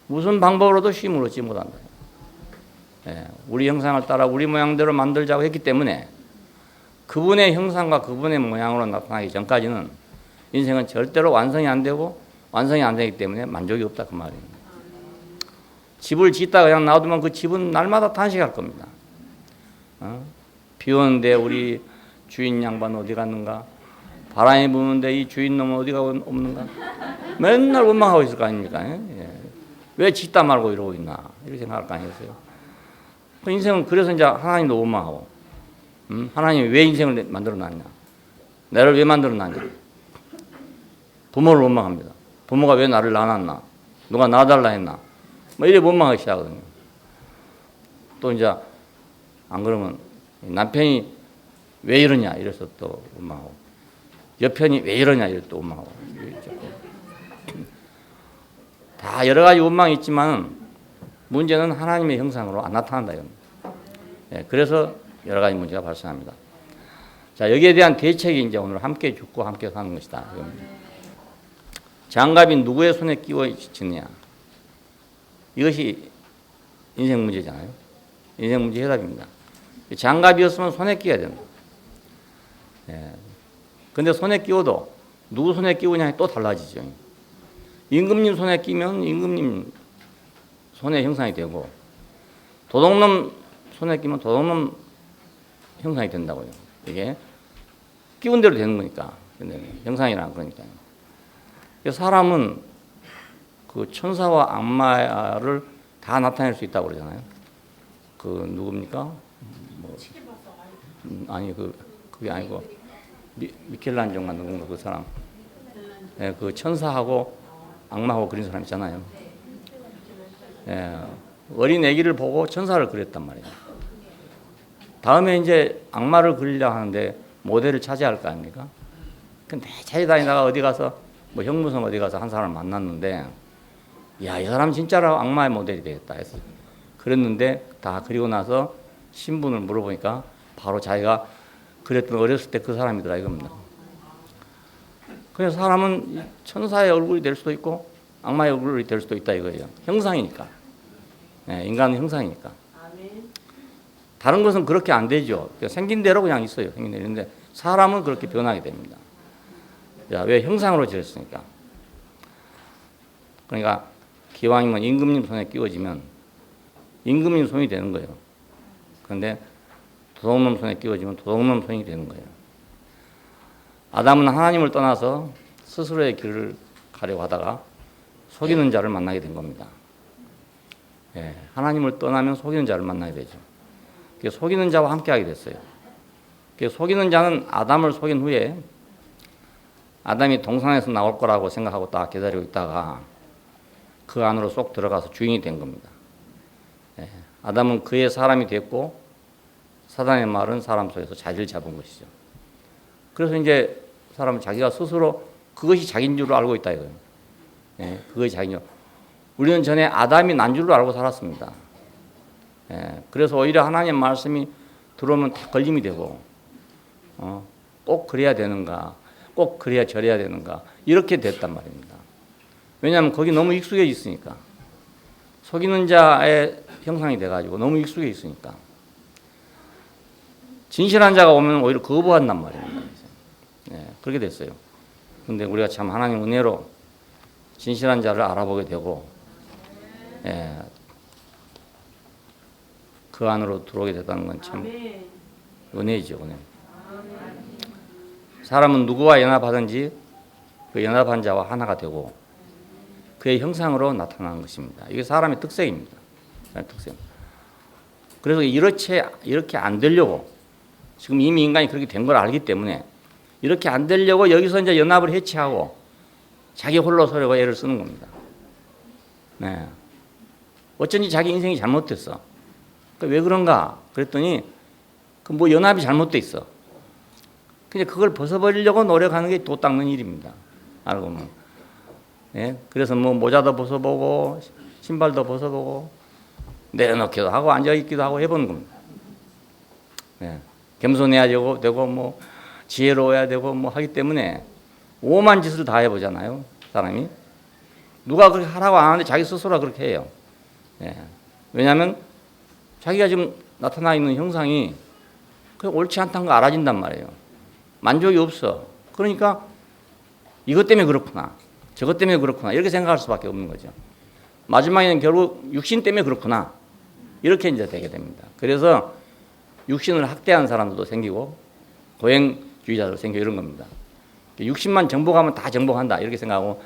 A: 무슨 방법으로도 쉼을 얻지 못한다. 예, 우리 형상을 따라 우리 모양대로 만들자고 했기 때문에 그분의 형상과 그분의 모양으로 나타나기 전까지는 인생은 절대로 완성이 안 되고 완성이 안 되기 때문에 만족이 없다 그 말이에요. 집을 짓다가 그냥 놔두면 그 집은 날마다 탄식할 겁니다. 비 오는데 우리 주인 양반 어디 갔는가? 바람이 부는데 이 주인 놈은 어디가 없는가? 맨날 원망하고 있을 거 아닙니까? 예. 왜 짓다 말고 이러고 있나? 이렇게 생각할 거 아니겠어요? 그 인생은 그래서 이제 하나님도 원망하고, 하나님이 왜 인생을 만들어 놨냐? 나를 왜 만들어 놨냐? 부모를 원망합니다. 부모가 왜 나를 낳아놨나? 누가 낳아달라 했나? 뭐 이래 원망하기 시작하거든요. 또 이제 안 그러면 남편이 왜 이러냐? 이래서 또 원망하고, 여편이 왜 이러냐? 이래 또 원망하고. 다 여러 가지 원망이 있지만 문제는 하나님의 형상으로 안 나타난다 이겁니다. 예, 그래서 여러 가지 문제가 발생합니다. 자, 여기에 대한 대책이 이제 오늘 함께 죽고 함께 사는 것이다. 장갑이 누구의 손에 끼워 짓느냐? 이것이 인생 문제잖아요. 인생 문제 해답입니다. 장갑이었으면 손에 끼워야 된다. 예. 근데 손에 끼워도 누구 손에 끼우냐에 또 달라지죠. 임금님 손에 끼면 임금님 손의 형상이 되고 도둑놈 손에 끼면 도둑놈 형상이 된다고요. 이게 끼운 대로 되는 거니까. 근데 형상이란 그러니까요. 사람은 그 천사와 악마를 다 나타낼 수 있다고 그러잖아요. 그 누굽니까? 뭐, 아니 그게 아니고 미켈란젤로 만든 건가 그 사람. 예, 그 천사하고 악마하고 그린 사람 있잖아요. 예, 어린 아기를 보고 천사를 그렸단 말이에요. 다음에 이제 악마를 그리려 하는데 모델을 차지해야 할 거 아닙니까? 근데 자기 다니다가 어디 가서 뭐 형무성 어디 가서 한 사람을 만났는데 야, 이 사람 진짜로 악마의 모델이 되겠다 했어요. 그랬는데 다 그리고 나서 신분을 물어보니까 바로 자기가 그랬던 어렸을 때 그 사람이더라 이겁니다. 그래서 사람은 천사의 얼굴이 될 수도 있고 악마의 얼굴이 될 수도 있다 이거예요. 형상이니까. 네, 인간은 형상이니까. 다른 것은 그렇게 안 되죠. 생긴 대로 그냥 있어요. 생긴 대로 있는데 사람은 그렇게 변하게 됩니다. 자, 왜 형상으로 지었으니까. 그러니까 기왕이면 임금님 손에 끼워지면 임금님 손이 되는 거예요. 그런데 도둑놈 손에 끼워지면 도둑놈 손이 되는 거예요. 아담은 하나님을 떠나서 스스로의 길을 가려고 하다가 속이는 자를 만나게 된 겁니다. 예, 하나님을 떠나면 속이는 자를 만나게 되죠. 속이는 자와 함께하게 됐어요. 속이는 자는 아담을 속인 후에 아담이 동산에서 나올 거라고 생각하고 딱 기다리고 있다가 그 안으로 쏙 들어가서 주인이 된 겁니다. 예, 아담은 그의 사람이 됐고 사단의 말은 사람 속에서 자리를 잡은 것이죠. 그래서 이제 사람은 자기가 스스로 그것이 자기인 줄 알고 있다 이거예요. 예, 그것이 자기인 줄. 우리는 전에 아담이 난 줄로 알고 살았습니다. 예, 그래서 오히려 하나님 말씀이 들어오면 다 걸림이 되고 꼭 그래야 되는가, 꼭 그래야 저래야 되는가 이렇게 됐단 말입니다. 왜냐하면 거기 너무 익숙해 있으니까. 속이는 자의 형상이 돼가지고 너무 익숙해 있으니까. 진실한 자가 오면 오히려 거부한단 말입니다. 예, 그렇게 됐어요. 그런데 우리가 참 하나님 은혜로 진실한 자를 알아보게 되고 예, 그 안으로 들어오게 됐다는 건 참 은혜이죠. 은혜. 사람은 누구와 연합하든지 그 연합한 자와 하나가 되고 그의 형상으로 나타나는 것입니다. 이게 사람의 특색입니다. 특색. 그래서 이렇게 안 되려고 지금 이미 인간이 그렇게 된 걸 알기 때문에 이렇게 안 되려고 여기서 이제 연합을 해체하고 자기 홀로 서려고 애를 쓰는 겁니다. 네. 어쩐지 자기 인생이 잘못됐어. 왜 그런가? 그랬더니 뭐 연합이 잘못돼 있어. 근데 그걸 벗어버리려고 노력하는 게 도 닦는 일입니다. 알고 보면. 예? 그래서 뭐 모자도 벗어보고 신발도 벗어보고 내려놓기도 하고 앉아있기도 하고 해보는 겁니다. 예. 겸손해야 되고 뭐 지혜로워야 되고 뭐 하기 때문에 오만 짓을 다 해보잖아요. 사람이. 누가 그렇게 하라고 안 하는데 자기 스스로가 그렇게 해요. 예. 왜냐하면 자기가 지금 나타나 있는 형상이 옳지 않다는 거 알아진단 말이에요. 만족이 없어. 그러니까 이것 때문에 그렇구나. 저것 때문에 그렇구나. 이렇게 생각할 수밖에 없는 거죠. 마지막에는 결국 육신 때문에 그렇구나. 이렇게 이제 되게 됩니다. 그래서 육신을 학대하는 사람들도 생기고 고행주의자도 생기고 이런 겁니다. 육신만 정복하면 다 정복한다. 이렇게 생각하고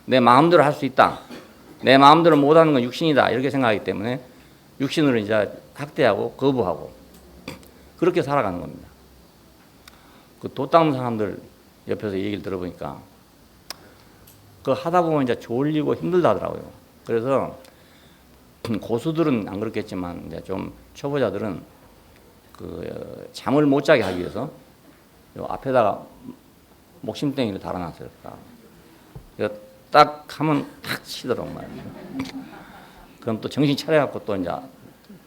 A: 내 마음대로 할 수 있다. 내 마음대로 못하는 건 육신이다. 이렇게 생각하기 때문에 육신을 이제 학대하고 거부하고 그렇게 살아가는 겁니다. 그 도 닦는 사람들 옆에서 얘기를 들어보니까 그 하다 보면 이제 졸리고 힘들다 하더라고요. 그래서 고수들은 안 그렇겠지만 이제 좀 초보자들은 그 잠을 못 자게 하기 위해서 요 앞에다가 목심땡이를 달아놨어요. 딱 하면 탁 치더라고 말이에요. 그럼 또 정신 차려갖고 또 이제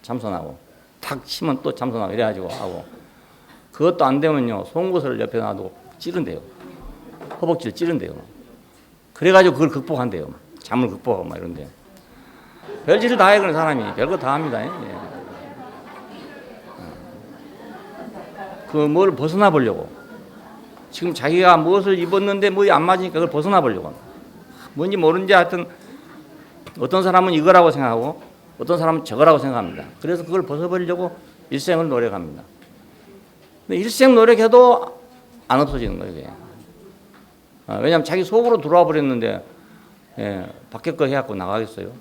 A: 참선하고 탁 치면 또 참선하고 이래가지고 하고 그것도 안 되면요 송곳을 옆에 놔두고 찌른대요. 허벅지를 찌른대요. 그래가지고 그걸 극복한대요. 잠을 극복하고 막 이런데 별짓을 다 해 그런 사람이 별거 다 합니다. 예. 그 뭘 벗어나 보려고 지금 자기가 무엇을 입었는데 뭐 안 맞으니까 그걸 벗어나 보려고 뭔지 모르는지 하여튼 어떤 사람은 이거라고 생각하고 어떤 사람은 저거라고 생각합니다. 그래서 그걸 벗어버리려고 일생을 노력합니다. 근데 일생 노력해도 안 없어지는 거예요. 이게. 왜냐하면 자기 속으로 들어와 버렸는데 밖에 거 해갖고 나가겠어요.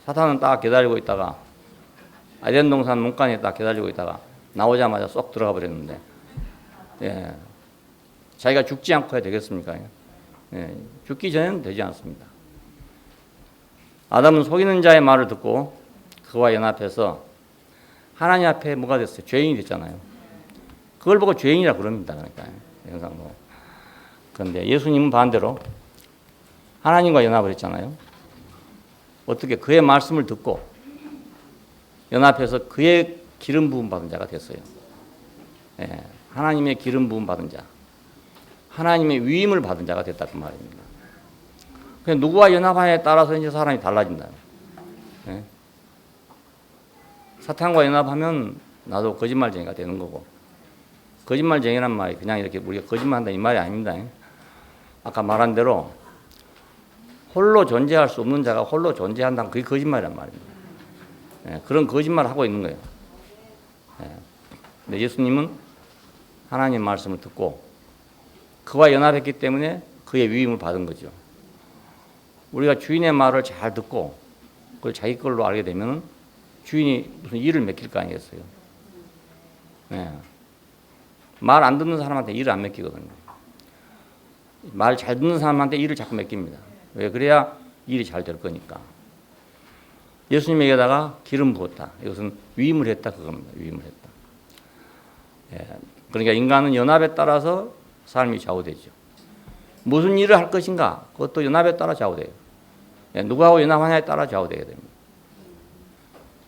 A: 사탄은 딱 기다리고 있다가 아덴동산 문간에 딱 기다리고 있다가 나오자마자 쏙 들어가 버렸는데 자기가 죽지 않고 해야 되겠습니까? 죽기 전에는 되지 않습니다. 아담은 속이는 자의 말을 듣고 그와 연합해서 하나님 앞에 뭐가 됐어요? 죄인이 됐잖아요. 그걸 보고 죄인이라 그럽니다. 그러니까 영상도. 그런데 예수님은 반대로 하나님과 연합을 했잖아요. 어떻게 그의 말씀을 듣고 연합해서 그의 기름 부음 받은 자가 됐어요. 하나님의 기름 부음 받은 자, 하나님의 위임을 받은 자가 됐다 그 말입니다. 누구와 연합하냐에 따라서 이제 사람이 달라진다. 사탄과 연합하면 나도 거짓말쟁이가 되는 거고, 거짓말쟁이란 말이 그냥 이렇게 우리가 거짓말한다 이 말이 아닙니다. 아까 말한 대로 홀로 존재할 수 없는 자가 홀로 존재한다는 그게 거짓말이란 말입니다. 그런 거짓말을 하고 있는 거예요. 근데 예수님은 하나님 말씀을 듣고 그와 연합했기 때문에 그의 위임을 받은 거죠. 우리가 주인의 말을 잘 듣고 그걸 자기 걸로 알게 되면 주인이 무슨 일을 맡길 거 아니겠어요. 말 안 듣는 사람한테 일을 안 맡기거든요. 말 잘 듣는 사람한테 일을 자꾸 맡깁니다. 왜? 그래야 일이 잘 될 거니까. 예수님에게다가 기름 부었다. 이것은 위임을 했다 그겁니다. 위임을 했다. 그러니까 인간은 연합에 따라서 삶이 좌우되죠. 무슨 일을 할 것인가? 그것도 연합에 따라 좌우돼요. 누구하고 연합하냐에 따라 좌우되게 됩니다.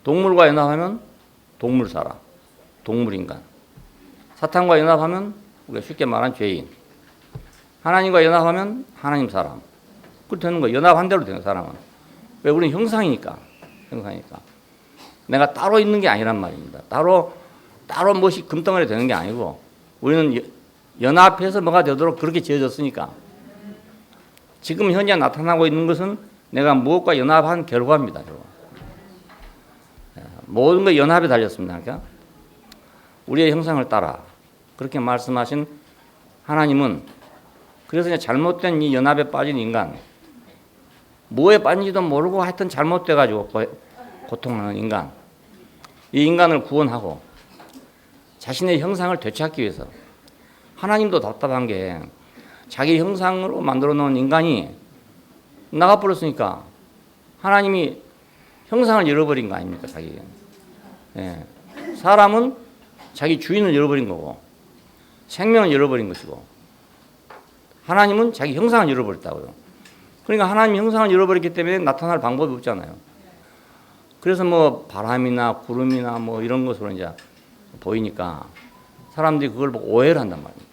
A: 동물과 연합하면 동물 사람, 동물 인간. 사탄과 연합하면 우리가 쉽게 말하는 죄인. 하나님과 연합하면 하나님 사람. 그렇게 되는 거예요. 연합한 대로 되는 사람은. 왜? 우리는 형상이니까. 형상이니까. 내가 따로 있는 게 아니란 말입니다. 따로 무엇이 금덩어리 되는 게 아니고 우리는 연합해서 뭐가 되도록 그렇게 지어졌으니까. 지금 현재 나타나고 있는 것은 내가 무엇과 연합한 결과입니다. 모든 게 연합에 달렸습니다. 그러니까 우리의 형상을 따라 그렇게 말씀하신 하나님은 그래서 잘못된 이 연합에 빠진 인간, 뭐에 빠진지도 모르고 하여튼 잘못돼가지고 고통하는 인간, 이 인간을 구원하고 자신의 형상을 되찾기 위해서. 하나님도 답답한 게 자기 형상으로 만들어 놓은 인간이 나가버렸으니까 하나님이 형상을 잃어버린 거 아닙니까, 자기. 예. 사람은 자기 주인을 잃어버린 거고 생명을 잃어버린 것이고 하나님은 자기 형상을 잃어버렸다고요. 그러니까 하나님 형상을 잃어버렸기 때문에 나타날 방법이 없잖아요. 그래서 뭐 바람이나 구름이나 뭐 이런 것으로 이제 보이니까 사람들이 그걸 보고 오해를 한단 말입니다.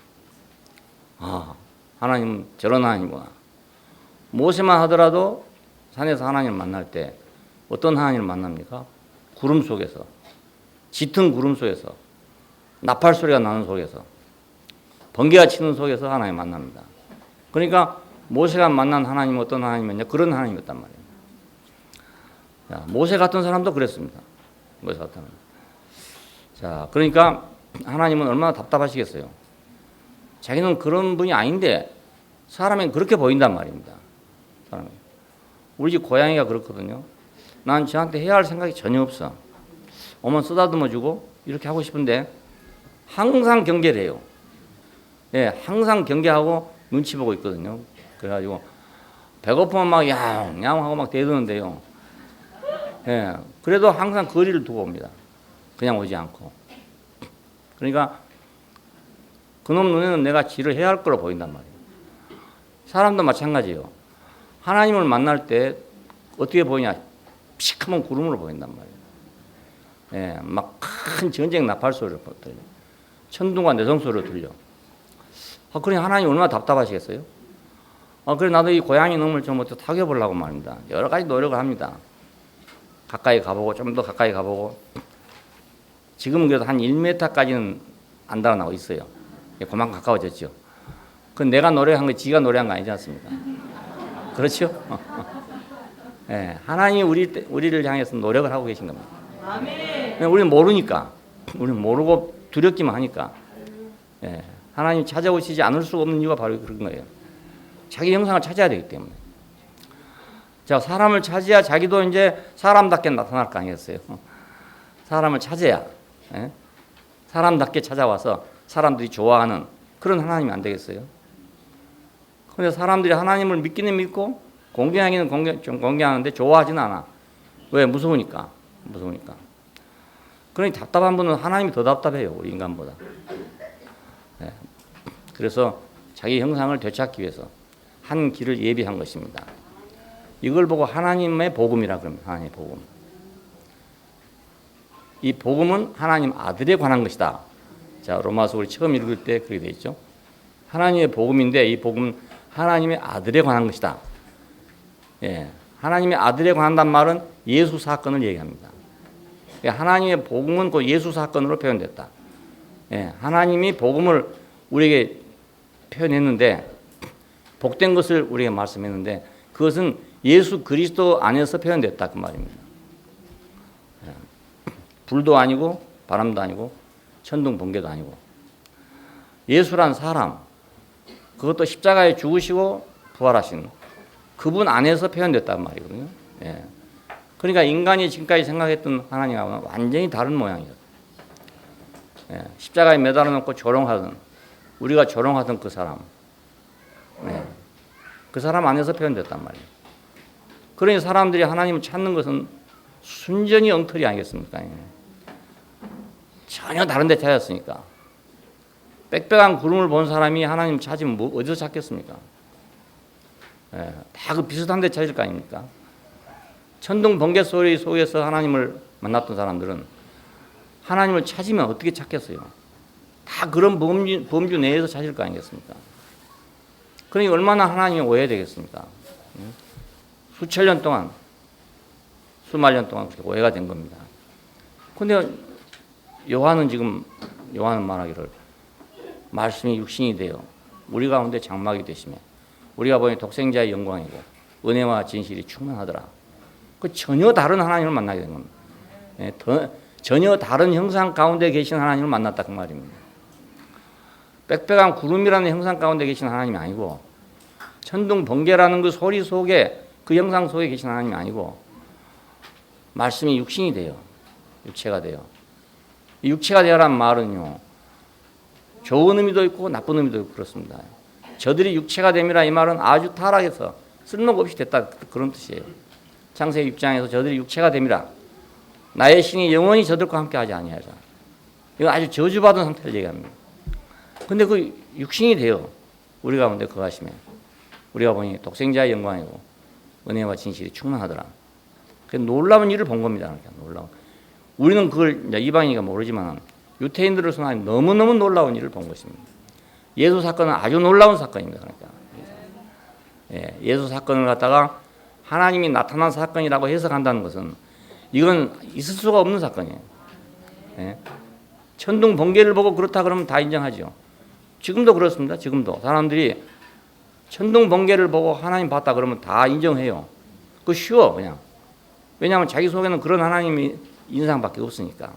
A: 아, 하나님은 저런 하나님이구나. 모세만 하더라도 산에서 하나님을 만날 때 어떤 하나님을 만납니까? 구름 속에서, 짙은 구름 속에서, 나팔 소리가 나는 속에서, 번개가 치는 속에서 하나님 만납니다. 그러니까 모세가 만난 하나님은 어떤 하나님이었냐? 그런 하나님이었단 말이에요. 자, 모세 같은 사람도 그랬습니다. 모세 같은 사람. 자, 그러니까 하나님은 얼마나 답답하시겠어요. 자기는 그런 분이 아닌데 사람은 그렇게 보인단 말입니다. 사람이. 우리 집 고양이가 그렇거든요. 난 저한테 해야 할 생각이 전혀 없어. 오면 쓰다듬어 주고 이렇게 하고 싶은데 항상 경계를 해요. 예, 항상 경계하고 눈치 보고 있거든요. 그래가지고 배고프면 막 야옹야옹 하고 막 대드는데요. 예, 그래도 항상 거리를 두고 옵니다. 그냥 오지 않고. 그러니까 그놈 눈에는 내가 지를 해야 할 거로 보인단 말이에요. 사람도 마찬가지예요. 하나님을 만날 때 어떻게 보이냐? 시커먼 구름으로 보인단 말이에요. 예, 막 큰 전쟁 나팔 소리를 들려. 천둥과 내성 소리를 들려. 아, 그래 하나님 얼마나 답답하시겠어요? 아, 그래 나도 이 고양이 놈을 좀 어떻게 타겨보려고 말입니다. 여러 가지 노력을 합니다. 가까이 가보고 좀 더 가까이 가보고 지금은 그래도 한 1m까지는 안 달아나고 있어요. 그만 가까워졌죠. 그건 내가 노력한 거 지가 노력한 거 아니지 않습니까? 그렇죠? 예, 하나님이 우리를 향해서 노력을 하고 계신 겁니다. 아멘. 우리는 모르니까, 우리는 모르고 두렵기만 하니까. 예, 하나님 찾아오시지 않을 수가 없는 이유가 바로 그런 거예요. 자기 형상을 찾아야 되기 때문에. 자, 사람을 찾아야 자기도 이제 사람답게 나타날 거 아니겠어요? 사람을 찾아야, 예? 사람답게 찾아와서 사람들이 좋아하는 그런 하나님이 안 되겠어요? 그런데 사람들이 하나님을 믿기는 믿고 공경하기는 공경하는데 좋아하지는 않아. 왜? 무서우니까. 그러니 답답한 분은 하나님이 더 답답해요. 우리 인간보다. 예. 그래서 자기 형상을 되찾기 위해서 한 길을 예비한 것입니다. 이걸 보고 하나님의 복음이라 그럽니다. 하나님의 복음. 이 복음은 하나님 아들에 관한 것이다. 자, 로마서 우리 처음 읽을 때 그렇게 돼 있죠. 하나님의 복음인데 이 복음은 하나님의 아들에 관한 것이다. 예, 하나님의 아들에 관한단 말은 예수 사건을 얘기합니다. 하나님의 복음은 그 예수 사건으로 표현됐다. 예, 하나님이 복음을 우리에게 표현했는데 복된 것을 우리에게 말씀했는데 그것은 예수 그리스도 안에서 표현됐다 그 말입니다. 예, 불도 아니고 바람도 아니고 천둥 번개도 아니고 예수란 사람 그것도 십자가에 죽으시고 부활하신 그분 안에서 표현됐단 말이거든요. 예. 그러니까 인간이 지금까지 생각했던 하나님하고는 완전히 다른 모양이에요. 예. 십자가에 매달아 놓고 조롱하던 우리가 조롱하던 그 사람 예. 그 사람 안에서 표현됐단 말이에요. 그러니 사람들이 하나님을 찾는 것은 순전히 엉터리 아니겠습니까? 예. 전혀 다른 데 찾았으니까 빽빽한 구름을 본 사람이 하나님 찾으면 뭐 어디서 찾겠습니까? 예, 다 그 비슷한 데 찾을 거 아닙니까? 천둥 번개 소리 속에서 하나님을 만났던 사람들은 하나님을 찾으면 어떻게 찾겠어요? 다 그런 범주 내에서 찾을 거 아니겠습니까? 그러니 얼마나 하나님이 오해되겠습니까? 수천 년 동안, 수만 년 동안 그렇게 오해가 된 겁니다. 근데 요한은 말하기를 말씀이 육신이 되어 우리 가운데 장막이 되시며 우리가 보니 독생자의 영광이고 은혜와 진실이 충만하더라. 그 전혀 다른 하나님을 만나게 된 겁니다. 예, 전혀 다른 형상 가운데 계신 하나님을 만났다 그 말입니다. 빽빽한 구름이라는 형상 가운데 계신 하나님이 아니고 천둥 번개라는 그 소리 속에 그 형상 속에 계신 하나님이 아니고 말씀이 육신이 돼요. 육체가 돼요. 이 육체가 되어라는 말은요, 좋은 의미도 있고 나쁜 의미도 있고 그렇습니다. 저들이 육체가 됨이라 이 말은 아주 타락해서 쓸모가 없이 됐다, 그런 뜻이에요. 창세기 6장에서 저들이 육체가 됨이라, 나의 신이 영원히 저들과 함께 하지 아니하라. 이거 아주 저주받은 상태를 얘기합니다. 근데 그 육신이 돼요. 우리 가운데 거하시면 우리가 보니 독생자의 영광이고 은혜와 진실이 충만하더라. 그 놀라운 일을 본 겁니다. 그러니까 놀라운. 우리는 그걸 이제 이방인이가 모르지만 유태인들로서는 아주 너무너무 놀라운 일을 본 것입니다. 예수 사건은 아주 놀라운 사건입니다. 그러니까 예수 사건을 갖다가 하나님이 나타난 사건이라고 해석한다는 것은 이건 있을 수가 없는 사건이에요. 천둥 번개를 보고 그렇다 그러면 다 인정하죠. 지금도 그렇습니다. 지금도 사람들이 천둥 번개를 보고 하나님 봤다 그러면 다 인정해요. 그거 쉬워 그냥. 왜냐하면 자기 속에는 그런 하나님이 인상밖에 없으니까.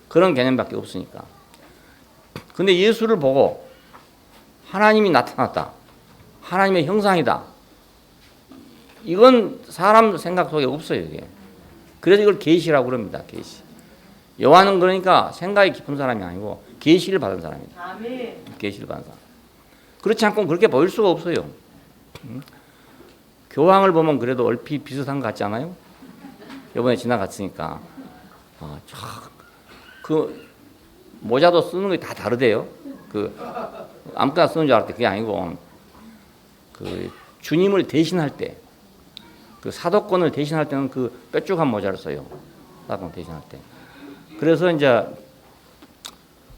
A: 그런 개념밖에 없으니까. 근데 예수를 보고 하나님이 나타났다. 하나님의 형상이다. 이건 사람 생각 속에 없어요. 이게. 그래서 이걸 계시라고 그럽니다. 계시. 요한은 그러니까 생각이 깊은 사람이 아니고 계시를 받은 사람이다. 아멘. 계시를 받은 사람. 그렇지 않고 그렇게 보일 수가 없어요. 교황을 보면 그래도 얼핏 비슷한 것 같지 않아요? 이번에 지나갔으니까. 그 모자도 쓰는 게 다 다르대요. 그 아무거나 쓰는 줄 알았대. 그게 아니고 그 주님을 대신할 때, 그 사도권을 대신할 때는 그 뾰족한 모자를 써요. 사도권 대신할 때. 그래서 이제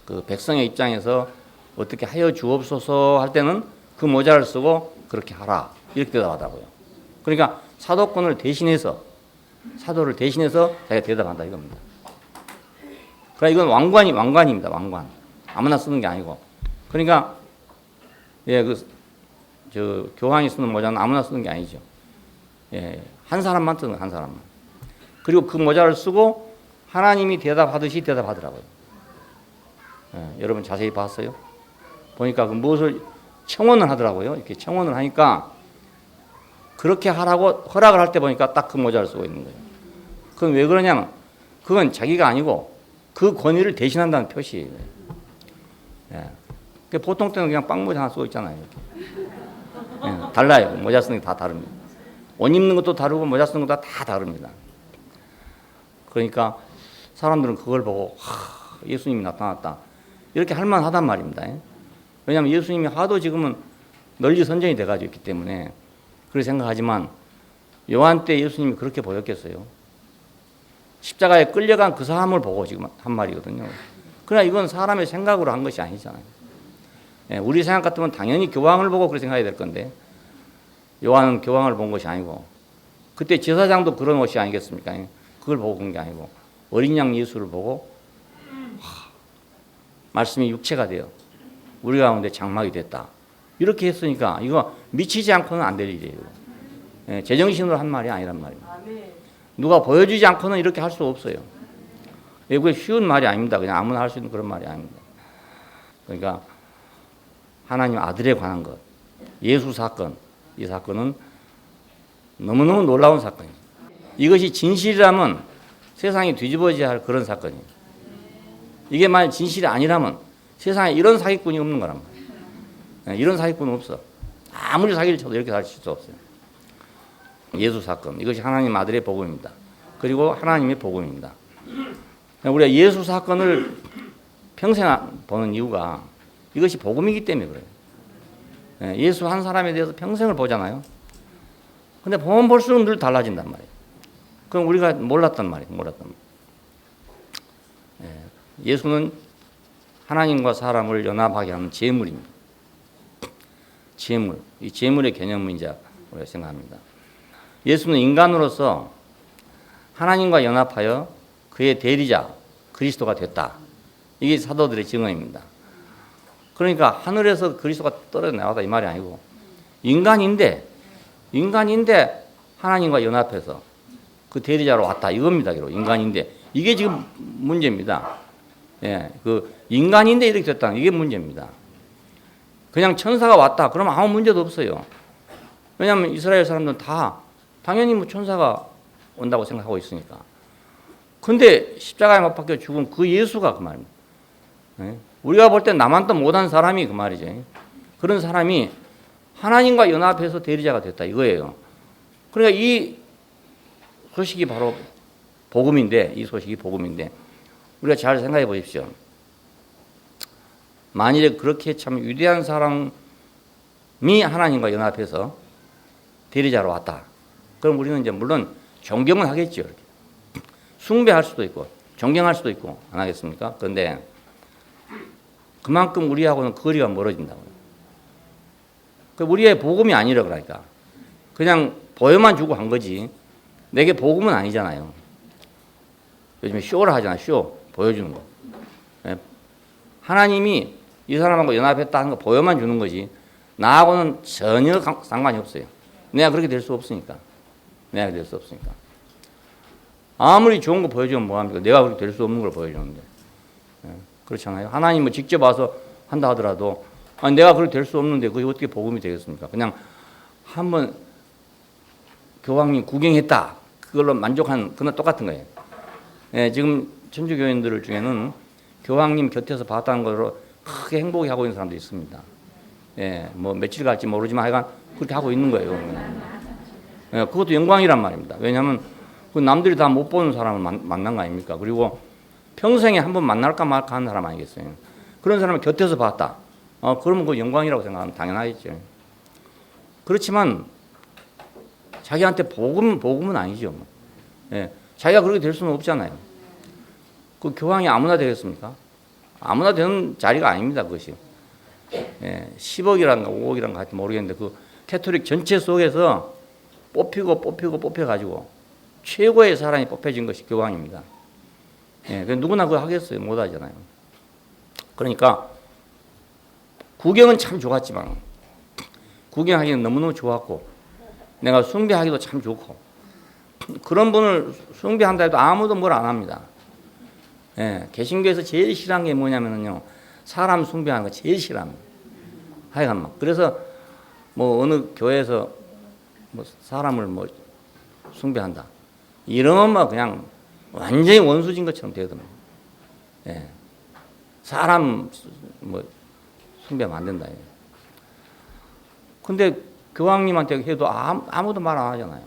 A: 그 백성의 입장에서 어떻게 하여 주옵소서 할 때는 그 모자를 쓰고 그렇게 하라 이렇게 대답하더라고요. 그러니까 사도권을 대신해서 사도를 대신해서 자기가 대답한다 이겁니다. 그러니까 이건 왕관입니다. 왕관. 아무나 쓰는 게 아니고. 그러니까 저 교황이 쓰는 모자는 아무나 쓰는 게 아니죠. 한 사람만 쓰는 한 사람만. 그리고 그 모자를 쓰고 하나님이 대답하듯이 대답하더라고요. 여러분 자세히 봤어요? 보니까 그 무엇을 청원을 하더라고요. 이렇게 청원을 하니까 그렇게 하라고 허락을 할 때 보니까 딱 그 모자를 쓰고 있는 거예요. 그건 왜 그러냐면 그건 자기가 아니고 그 권위를 대신한다는 표시예요. 보통 때는 그냥 빵모자 하나 쓰고 있잖아요. 달라요. 모자 쓰는 게 다 다릅니다. 옷 입는 것도 다르고 모자 쓰는 것도 다 다릅니다. 그러니까 사람들은 그걸 보고 예수님이 나타났다. 이렇게 할 만하단 말입니다. 왜냐하면 예수님이 하도 지금은 널리 선전이 돼가지고 있기 때문에 그렇게 생각하지만 요한 때 예수님이 그렇게 보였겠어요. 십자가에 끌려간 그 사람을 보고 지금 한 말이거든요. 그러나 이건 사람의 생각으로 한 것이 아니잖아요. 우리 생각 같으면 당연히 교황을 보고 그렇게 생각해야 될 건데 요한은 교황을 본 것이 아니고 그때 제사장도 그런 것이 아니겠습니까? 그걸 보고 본 게 아니고 어린 양 예수를 보고 말씀이 육체가 되어 우리 가운데 장막이 됐다. 이렇게 했으니까 이거 미치지 않고는 안 될 일이에요. 제정신으로 한 말이 아니란 말입니다. 누가 보여주지 않고는 이렇게 할 수 없어요. 그게 쉬운 말이 아닙니다. 그냥 아무나 할 수 있는 그런 말이 아닙니다. 그러니까 하나님 아들에 관한 것, 예수 사건, 이 사건은 너무너무 놀라운 사건입니다. 이것이 진실이라면 세상이 뒤집어져야 할 그런 사건이에요. 이게 만약 진실이 아니라면 세상에 이런 사기꾼이 없는 거란 말이에요. 이런 사기꾼은 없어. 아무리 사기를 쳐도 이렇게 사실 수 없어요. 예수 사건, 이것이 하나님 아들의 복음입니다. 그리고 하나님의 복음입니다. 우리가 예수 사건을 평생 보는 이유가 이것이 복음이기 때문에 그래요. 예수 한 사람에 대해서 평생을 보잖아요. 근데 보면 볼수록 늘 달라진단 말이에요. 그럼 우리가 몰랐단 말이에요. 예수는 하나님과 사람을 연합하게 하는 제물입니다. 제물. 이 제물의 개념은 이제 우리가 생각합니다. 예수는 인간으로서 하나님과 연합하여 그의 대리자 그리스도가 됐다. 이게 사도들의 증언입니다. 그러니까 하늘에서 그리스도가 떨어져 나왔다 이 말이 아니고 인간인데 하나님과 연합해서 그 대리자로 왔다 이겁니다. 인간인데 이게 지금 문제입니다. 그 인간인데 이렇게 됐다 이게 문제입니다. 그냥 천사가 왔다 그러면 아무 문제도 없어요. 왜냐하면 이스라엘 사람들은 다 당연히 천사가 온다고 생각하고 있으니까. 근데 십자가에 못 박혀 죽은 그 예수가 그 말입니다. 예? 우리가 볼 때 나만 또 못한 사람이 그 말이죠. 그런 사람이 하나님과 연합해서 대리자가 됐다 이거예요. 그러니까 이 소식이 바로 복음인데, 이 소식이 복음인데 우리가 잘 생각해 보십시오. 만일에 그렇게 참 위대한 사람이 하나님과 연합해서 대리자로 왔다. 그럼 우리는 이제 물론 존경은 하겠죠. 이렇게. 숭배할 수도 있고 존경할 수도 있고 안 하겠습니까? 그런데 그만큼 우리하고는 거리가 멀어진다고요. 우리의 복음이 아니라 그러니까 그냥 보여만 주고 한 거지 내게 복음은 아니잖아요. 요즘에 쇼를 하잖아요. 쇼 보여주는 거. 하나님이 이 사람하고 연합했다 하는 거 보여만 주는 거지 나하고는 전혀 상관이 없어요. 내가 그렇게 될 수 없으니까. 내가 될 수 없으니까. 아무리 좋은 거 보여주면 뭐합니까? 내가 그렇게 될 수 없는 걸 보여주는데. 그렇잖아요. 하나님은 직접 와서 한다 하더라도 아니, 내가 그렇게 될 수 없는데 그게 어떻게 복음이 되겠습니까? 그냥 한번 교황님 구경했다. 그걸로 만족한 그건 똑같은 거예요. 지금 천주교인들 중에는 교황님 곁에서 봤다는 걸로 크게 행복해하고 있는 사람도 있습니다. 뭐 며칠 갈지 모르지만 하여간 그렇게 하고 있는 거예요. 그것도 영광이란 말입니다. 왜냐하면 그 남들이 다 못 보는 사람을 만난 거 아닙니까? 그리고 평생에 한 번 만날까 말까 하는 사람 아니겠어요? 그런 사람을 곁에서 봤다. 그러면 그 영광이라고 생각하면 당연하겠죠. 그렇지만 자기한테 복음은 아니죠. 자기가 그렇게 될 수는 없잖아요. 그 교황이 아무나 되겠습니까? 아무나 되는 자리가 아닙니다. 그것이. 10억이란가 5억이란가 하여튼 모르겠는데 그 캐톨릭 전체 속에서 뽑혀가지고 최고의 사람이 뽑혀진 것이 교황입니다. 누구나 그거 하겠어요? 못 하잖아요. 그러니까 구경은 참 좋았지만 구경하기는 너무너무 좋았고 내가 숭배하기도 참 좋고 그런 분을 숭배한다 해도 아무도 뭘 안 합니다. 개신교에서 제일 싫어하는 게 뭐냐면요. 사람 숭배하는 거 제일 싫어합니다. 하여간 막. 그래서 뭐 어느 교회에서 뭐 사람을 뭐 숭배한다. 이러면 그냥 완전히 원수진 것처럼 되거든요. 사람 뭐 숭배하면 안 된다. 근데 교황님한테 해도 아무도 말 안 하잖아요.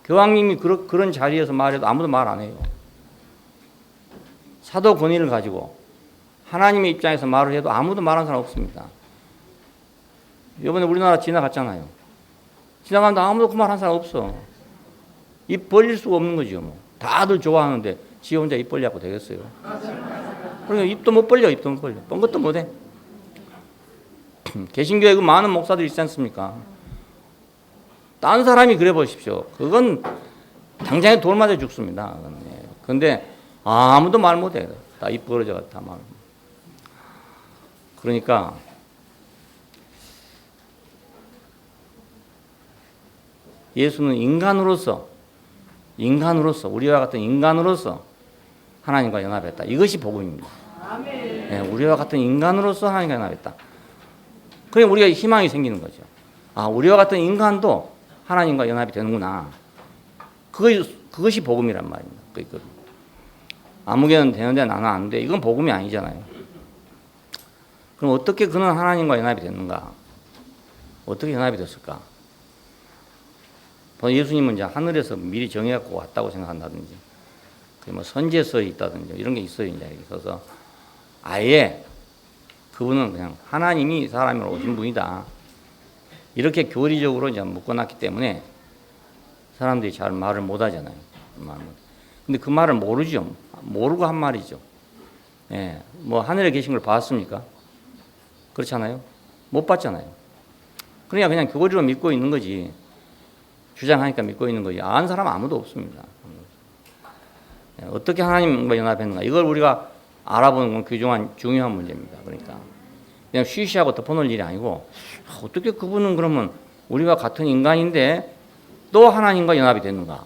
A: 교황님이 그런 자리에서 말해도 아무도 말 안 해요. 사도 권위를 가지고 하나님의 입장에서 말을 해도 아무도 말하는 사람 없습니다. 이번에 우리나라 지나갔잖아요. 지나가는데 아무도 그 말 한 사람 없어. 입 벌릴 수가 없는 거죠. 뭐. 다들 좋아하는데 지 혼자 입 벌리고 되겠어요. 그러니까 입도 못 벌려. 뻔 것도 못해. 개신교에 그 많은 목사들이 있지 않습니까? 딴 사람이 그래 보십시오. 그건 당장에 돌 맞아 죽습니다. 그런데 아무도 말 못해. 다 입 벌어져 다 말. 그러니까 예수는 인간으로서 우리와 같은 인간으로서 하나님과 연합했다. 이것이 복음입니다. 우리와 같은 인간으로서 하나님과 연합했다. 그러니 우리가 희망이 생기는 거죠. 우리와 같은 인간도 하나님과 연합이 되는구나. 그것이 복음이란 말입니다. 아무개는 되는데 나는 안 돼. 이건 복음이 아니잖아요. 그럼 어떻게 그는 하나님과 연합이 됐는가? 어떻게 연합이 됐을까? 예수님은 이제 하늘에서 미리 정해갖고 왔다고 생각한다든지, 뭐 선제서에 있다든지 이런 게 있어요. 이제 있어서 아예 그분은 그냥 하나님이 사람으로 오신 분이다. 이렇게 교리적으로 이제 묶어놨기 때문에 사람들이 잘 말을 못 하잖아요. 근데 그 말을 모르죠. 모르고 한 말이죠. 뭐 하늘에 계신 걸 봤습니까? 그렇잖아요. 못 봤잖아요. 그러니까 그냥 교리로 믿고 있는 거지. 주장하니까 믿고 있는 거지. 아는 사람 아무도 없습니다. 어떻게 하나님과 연합했는가? 이걸 우리가 알아보는 건 중요한 문제입니다. 그러니까 그냥 쉬쉬하고 덮어놓을 일이 아니고 어떻게 그분은 그러면 우리와 같은 인간인데 또 하나님과 연합이 됐는가?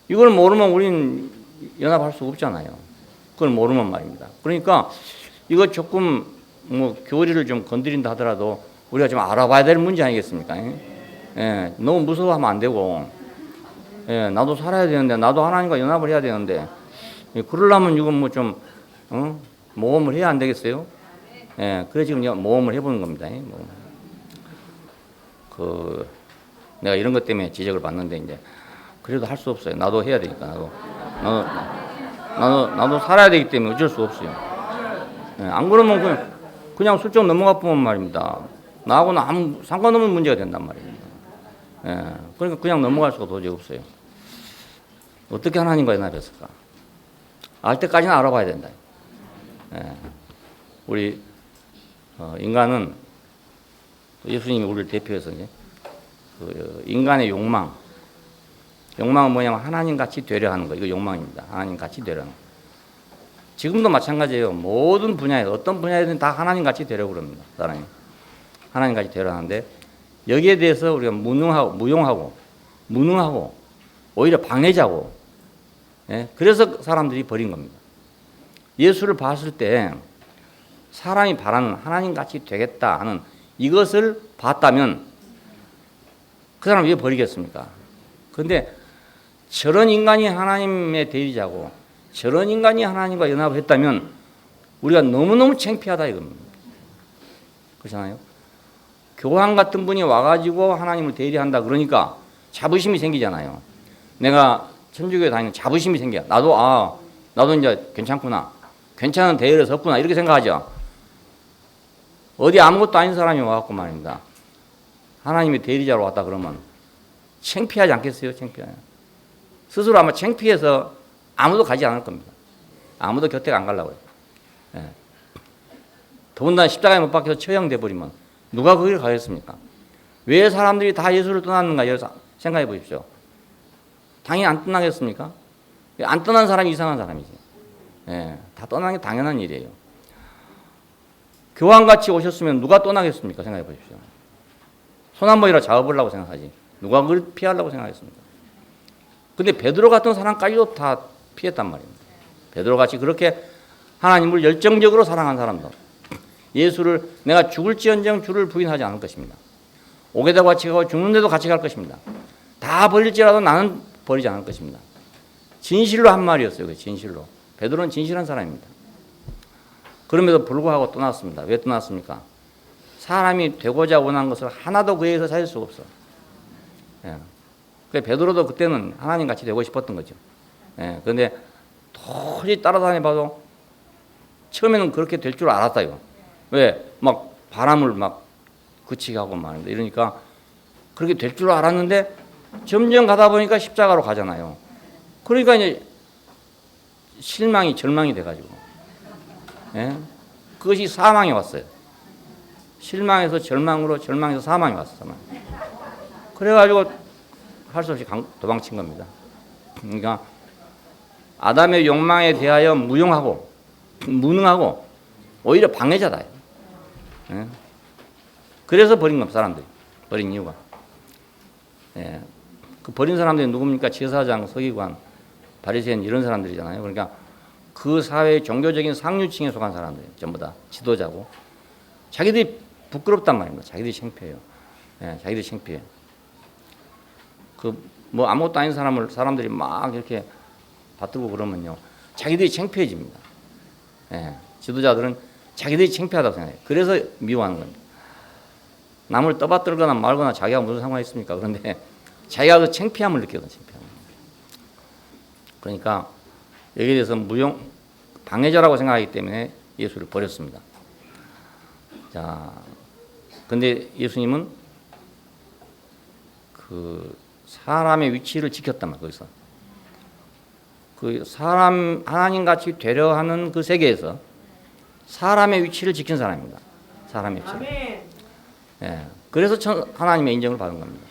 A: 이걸 모르면 우리는 연합할 수 없잖아요. 그걸 모르면 말입니다. 그러니까 이거 조금 뭐 교리를 좀 건드린다 하더라도 우리가 좀 알아봐야 될 문제 아니겠습니까? 너무 무서워하면 안 되고 예, 나도 살아야 되는데, 나도 하나님과 연합을 해야 되는데, 예, 그러려면 이건 뭐 좀 모험을 해야 안 되겠어요? 예, 그래 지금 모험을 해보는 겁니다. 모험. 내가 이런 것 때문에 지적을 받는데 이제 그래도 할 수 없어요. 나도 해야 되니까 나도 살아야 되기 때문에 어쩔 수 없어요. 예, 안 그러면 그냥 슬쩍 넘어가 보면 말입니다. 나하고는 아무 상관없는 문제가 된단 말입니다. 예, 그러니까 그냥 넘어갈 수가 도저히 없어요. 어떻게 하나님과 연합했을까? 알 때까지는 알아봐야 된다. 예, 우리 인간은 예수님이 우리를 대표해서 이제 인간의 욕망은 뭐냐면 하나님 같이 되려 하는 거. 이거 욕망입니다. 하나님 같이 되려 하는 거. 지금도 마찬가지예요. 모든 분야에 어떤 분야에든 다 하나님 같이 되려고 그럽니다. 사람이 하나님 같이 되려 하는데 여기에 대해서 우리가 무용하고 오히려 방해자고. 예? 그래서 사람들이 버린 겁니다. 예수를 봤을 때 사람이 바라는 하나님 같이 되겠다 하는 이것을 봤다면 그 사람 왜 버리겠습니까? 그런데 저런 인간이 하나님의 대리자고 저런 인간이 하나님과 연합을 했다면 우리가 너무너무 창피하다 이겁니다. 그렇잖아요? 교황 같은 분이 와가지고 하나님을 대리한다 그러니까 자부심이 생기잖아요. 내가 천주교에 다니는 자부심이 생겨. 나도 이제 괜찮구나. 괜찮은 대열에 섰구나. 이렇게 생각하죠. 어디 아무것도 아닌 사람이 와갖고 말입니다. 하나님의 대리자로 왔다 그러면 창피하지 않겠어요? 창피해요. 스스로 아마 창피해서 아무도 가지 않을 겁니다. 아무도 곁에 안 가려고 해요. 예. 더군다나 십자가에 못 박혀서 처형돼 버리면 누가 거기를 가겠습니까? 왜 사람들이 다 예수를 떠났는가 생각해 보십시오. 당연히 안 떠나겠습니까? 안 떠난 사람이 이상한 사람이지. 예. 다 떠나는 게 당연한 일이에요. 교황같이 오셨으면 누가 떠나겠습니까? 생각해 보십시오. 손 한 번이라 잡아보려고 생각하지. 누가 그걸 피하려고 생각했습니까? 근데 베드로 같은 사람까지도 다 피했단 말입니다. 베드로같이 그렇게 하나님을 열정적으로 사랑한 사람도 예수를 내가 죽을지언정 주를 부인하지 않을 것입니다. 옥에다 같이 가고 죽는데도 같이 갈 것입니다. 다 버릴지라도 나는 버리지 않을 것입니다. 진실로 한 말이었어요. 진실로. 베드로는 진실한 사람입니다. 그럼에도 불구하고 떠났습니다. 왜 떠났습니까? 사람이 되고자 원한 것을 하나도 그에서 찾을 수가 없어. 예. 베드로도 그때는 하나님 같이 되고 싶었던 거죠. 예. 그런데 도저히 따라다녀봐도 처음에는 그렇게 될 줄 알았다요. 왜? 막 바람을 막 그치게 하고 말인데 이러니까 그렇게 될 줄 알았는데 점점 가다 보니까 십자가로 가잖아요. 그러니까 이제 실망이 절망이 돼가지고, 예? 그것이 사망이 왔어요. 실망에서 절망으로, 절망에서 사망이 왔어요. 그래가지고 할 수 없이 도망친 겁니다. 그러니까 아담의 욕망에 대하여 무용하고 무능하고 오히려 방해자다. 예? 그래서 버린 겁니다. 사람들이 버린 이유가. 예. 그 버린 사람들이 누굽니까? 제사장, 서기관, 바리새인 이런 사람들이잖아요. 그러니까 그 사회의 종교적인 상류층에 속한 사람들 전부 다 지도자고 자기들이 부끄럽단 말입니다. 자기들이 창피해요. 예, 자기들이 창피해. 뭐 아무것도 아닌 사람들이 막 이렇게 받들고 그러면요, 자기들이 창피해집니다. 예, 지도자들은 자기들이 창피하다고 생각해요. 그래서 미워하는 겁니다. 남을 떠받들거나 말거나 자기가 무슨 상관이 있습니까? 그런데 자기가 그 창피함을 느끼거든요. 창피함. 그러니까 여기에 대해서 방해자라고 생각하기 때문에 예수를 버렸습니다. 자, 근데 예수님은 그 사람의 위치를 지켰단 말이에요. 거기서 그 사람 하나님 같이 되려 하는 그 세계에서 사람의 위치를 지킨 사람입니다. 사람의 위치. 예, 그래서 하나님의 인정을 받은 겁니다.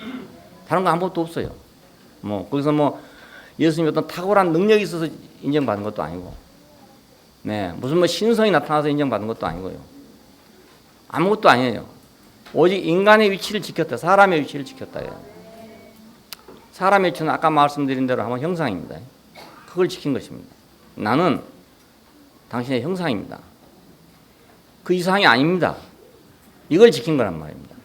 A: 다른 거 아무것도 없어요. 뭐 거기서 뭐 예수님이 어떤 탁월한 능력이 있어서 인정받은 것도 아니고, 네, 무슨 뭐 신성이 나타나서 인정받은 것도 아니고요. 아무것도 아니에요. 오직 인간의 위치를 지켰다. 사람의 위치를 지켰다. 사람의 위치는 아까 말씀드린 대로 한번 형상입니다. 그걸 지킨 것입니다. 나는 당신의 형상입니다. 그 이상이 아닙니다. 이걸 지킨 거란 말입니다.